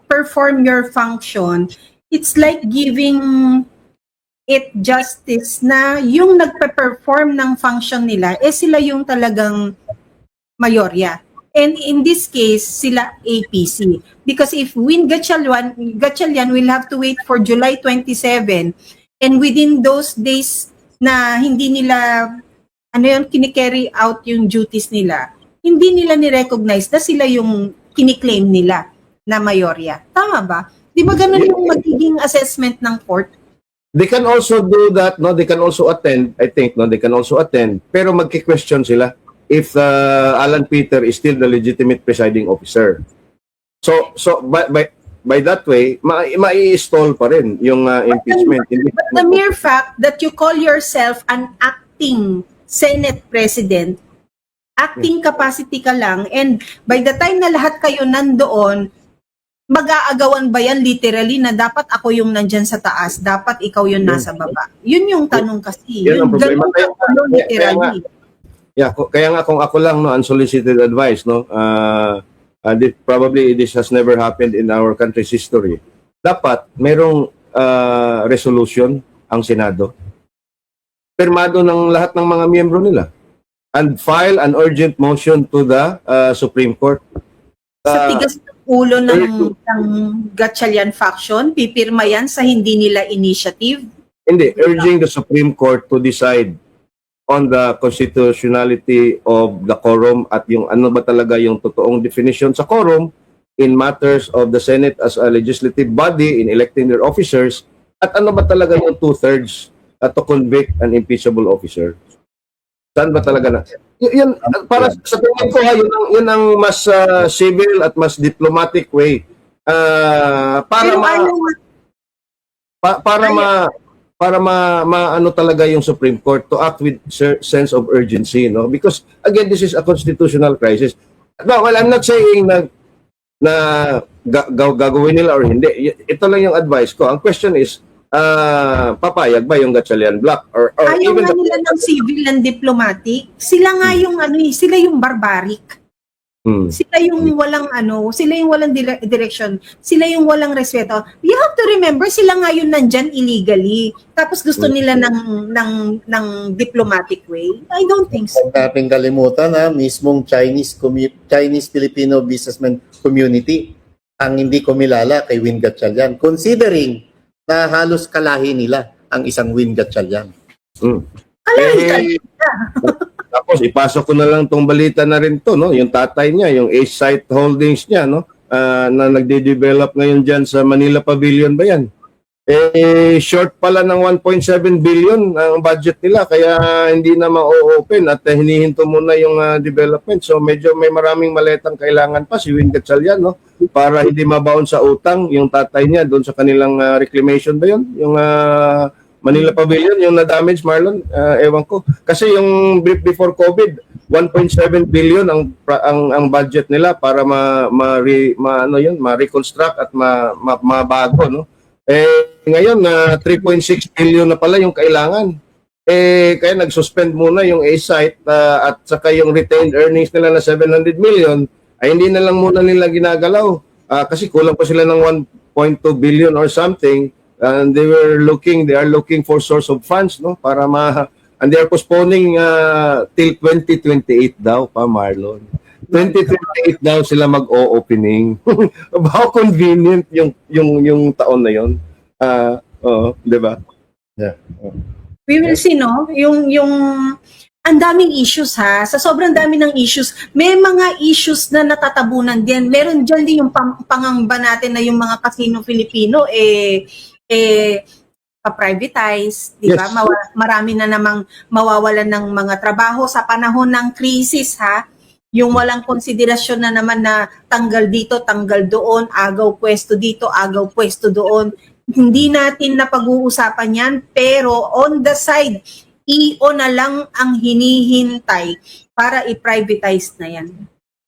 perform your function, it's like giving it justice na yung nagpe-perform ng function nila sila yung talagang mayorya. And in this case, sila APC. Because if Win Gatchalian will have to wait for July 27, and within those days na hindi nila kinikerry out yung duties nila, hindi nila ni-recognize na sila yung kiniklaim nila na mayorya. Tama ba? Di ba ganun yung magiging assessment ng court? They can also do that, no? They can also attend, I think, no? They can also attend, pero magki-question sila if Alan Peter is still the legitimate presiding officer. So by that way, mai-stall pa rin yung impeachment. But the mere fact that you call yourself an acting Senate President, acting capacity ka lang, and by the time na lahat kayo nandoon, mag-aagawan ba yan literally na dapat ako yung nandyan sa taas, dapat ikaw yung nasa baba? Yun yung tanong kasi. Yan ang problema. Literally. Kaya nga kung ako lang, no, unsolicited advice, no, probably this has never happened in our country's history. Dapat mayroong resolution ang Senado, pirmado ng lahat ng mga miyembro nila, and file an urgent motion to the Supreme Court. Sa tigas ng ulo ng Gatchalian faction, pipirma yan sa hindi nila initiative? Hindi, urging the Supreme Court to decide on the constitutionality of the quorum at yung ano ba talaga yung totoong definition sa quorum in matters of the Senate as a legislative body in electing their officers, at ano ba talaga yung 2/3 to convict an impeachable officer. Saan ba talaga na? Yun, para sa tingin ko, yun ang mas civil at mas diplomatic way para ano talaga yung Supreme Court to act with sense of urgency, no? Because again, this is a constitutional crisis. No, well, I'm not saying na gagawin nila or hindi. Ito lang yung advice ko. Ang question is, papayag ba yung Gatchalian Block? Or Ayaw even nga nila ng civil and diplomatic. Sila nga yung sila yung barbaric. Hmm. Sila yung walang sila yung walang direction, sila yung walang respeto. You have to remember, sila nga yun nandyan illegally. Tapos gusto nila ng diplomatic way. I don't think so. Huwag natin kalimutan na mismong Chinese-Filipino businessman community ang hindi kumilala kay Win Gatchalian. Considering na halos kalahi nila ang isang Win Gatchalian. Kalahi ka. Tapos ipasok ko na lang tong balita na rin to, no? Yung tatay niya, yung Ace Site Holdings niya, no? Na nagde-develop ngayon diyan sa Manila Pavilion ba yan? Short pala ng 1.7 billion ang budget nila kaya hindi na ma-open at hinihinto muna yung development. So medyo may maraming maletang kailangan pa si Win Gatchalian, no? Para hindi mabaon sa utang yung tatay niya doon sa kanilang reclamation ba yun? Yung Manila Pavilion, yung na-damage, Marlon, ewan ko. Kasi yung brief before COVID, 1.7 billion ang budget nila para ma-reconstruct at mabago, no? Ngayon na 3.6 billion na pala yung kailangan. Kaya nag-suspend muna yung A-site at saka yung retained earnings nila na 700 million ay hindi na lang muna nila ginagalaw. Kasi kulang pa sila ng 1.2 billion or something. And they are looking for source of funds, no, para and they are postponing till 2028 daw pa, Marlon. 2028 daw sila mag-o-opening. How convenient yung taon na yon. 'Di ba? Yeah. We will see, no? Yung ang daming issues, ha. Sa sobrang dami ng issues, may mga issues na natatabunan din. Meron diyan din yung pangamba natin na yung mga casino Filipino pa-privatize, di ba? Yes. Marami na namang mawawalan ng mga trabaho sa panahon ng krisis, ha? Yung walang konsiderasyon na naman na tanggal dito, tanggal doon, agaw pwesto dito, agaw pwesto doon. Hindi natin na pag-uusapan yan, pero on the side, EO na lang ang hinihintay para i-privatize na yan.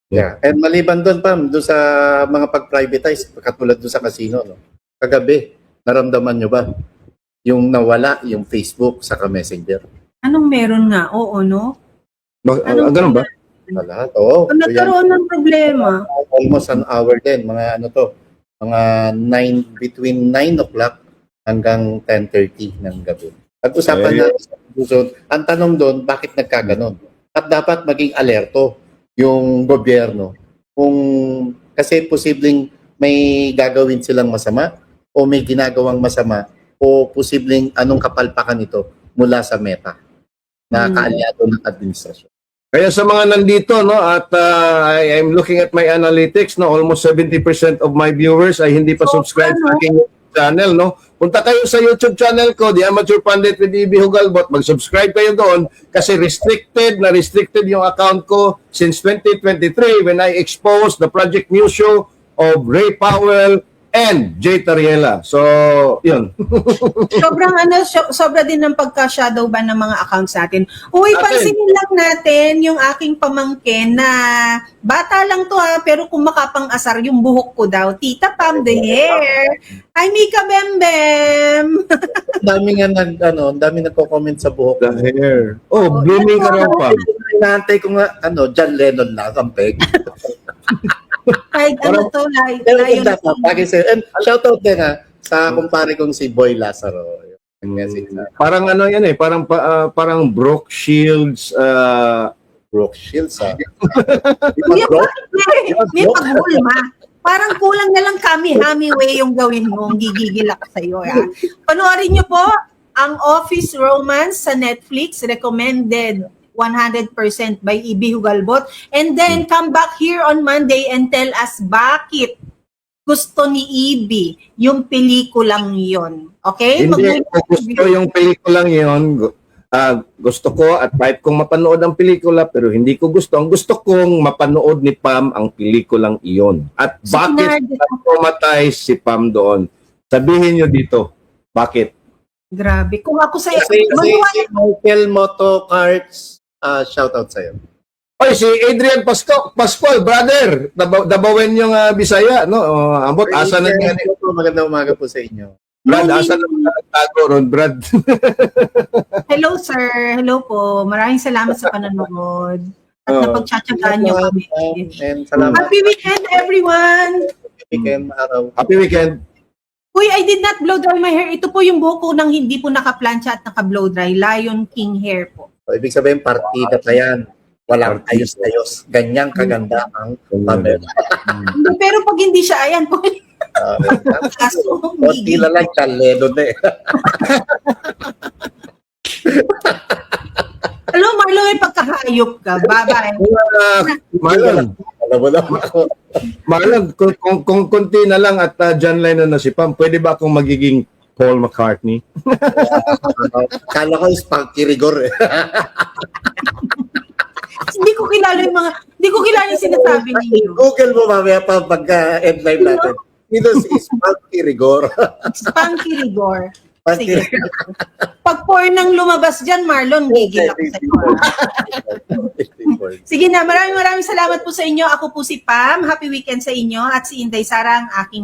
Yeah. And maliban doon, Pam, doon sa mga pag-privatize, katulad doon sa casino, no? Kagabi, naramdaman nyo ba yung nawala yung Facebook sa Messenger? Anong meron nga? Oo, no? Ganun ba? Wala. Oo. Nagkaroon ng problema. Almost an hour din. Mga mga between 9 o'clock hanggang 10:30 ng gabi. Pag-usapan natin sa susunod, ang tanong doon, bakit nagkaganon? At dapat maging alerto yung gobyerno kasi posibleng may gagawin silang masama o may ginagawang masama o posibleng anong kapalpakan ito mula sa Meta na kaalyado ng administrasyon. Kaya sa mga nandito, no, at I'm looking at my analytics, no, almost 70% of my viewers ay hindi pa subscribe sa aking channel, no. Punta kayo sa YouTube channel ko, The Amateur Pundit with E.B. Hugalbot. Mag-subscribe kayo doon kasi restricted yung account ko since 2023 when I exposed the Project News Show of Ray Powell and Jay Tariela. So, yun. Sobra din ng pagka-shadow ban ng mga accounts natin. Uy, pansinin lang natin yung aking pamangkin na bata lang to, ha, pero kung makapang-asar yung buhok ko daw. Tita Pam the hair. Ay, Mika Bembem. Dami nga dami nagko-comment sa buhok. The hair. Oh, blooming ka raw pa. Inaantay ko nga, John Lennon na, kampeg. Kahit ano to, Pero layo ganda pa, and shoutout din sa kumpare kong si Boy Lazaro. Yung message na. Parang ano yan parang Brooke Shields, Brooke Shields, May paghulma. Parang kulang na lang kami way yung gawin mo. Gigigil ako sa'yo. Panoorin nyo po ang Office Romance sa Netflix. Recommended 100% by E.B. Hugalbot. And then come back here on Monday and tell us bakit gusto ni E.B. yung pelikulang yon. Okay? Hindi ko gusto yung pelikulang yon. Gusto ko at kahit kong mapanood ang pelikula pero hindi ko gusto. Ang gusto kong mapanood ni Pam ang pelikulang iyon. At bakit traumatized si Pam doon? Sabihin nyo dito, bakit? Grabe. Kung ako sa Kasi si Michael Moto Cards, shoutout sa'yo. Oy, si Adrian Pascual, brother, dabawen yung Bisaya, no? Ambot, asa na nga. Magandang umaga po sa inyo. Brad, asan naman ka nagtago ron, Brad? Hello, sir. Hello po. Maraming salamat sa panonood. At napagtsatsagaan niyo kami. And salamat. Happy weekend, everyone! Weekend, araw. Happy weekend. Uy, I did not blow dry my hair. Ito po yung buhok ko nang hindi po nakaplansya at naka-blow dry. Lion King hair po. So, ibig sabihin, partida pa yan. Walang ayos-ayos. Ganyang kaganda ang Pamela. Pero pag hindi siya, ayan po. Kaso, Konti na lang, chaledo na eh. Alam mo, Marlon, may pagkahayop ka. Bye-bye. Marlon, Alam mo naman ako. Marlon, kung konti na lang at John Lennon na si Pam, pwede ba akong magiging Paul McCartney? Kala ko Spunky Rigor eh. Hindi ko kilala yung sinasabi ninyo. Google mo mamaya pa pagka-end live natin. Sino si Spunky Rigor? Spunky Rigor. Spunky Sige. Pag porn nang lumabas dyan, Marlon, gigil ako sa iyo. Rigor. Sige na, maraming salamat po sa inyo. Ako po si Pam. Happy weekend sa inyo. At si Inday Sara ang aking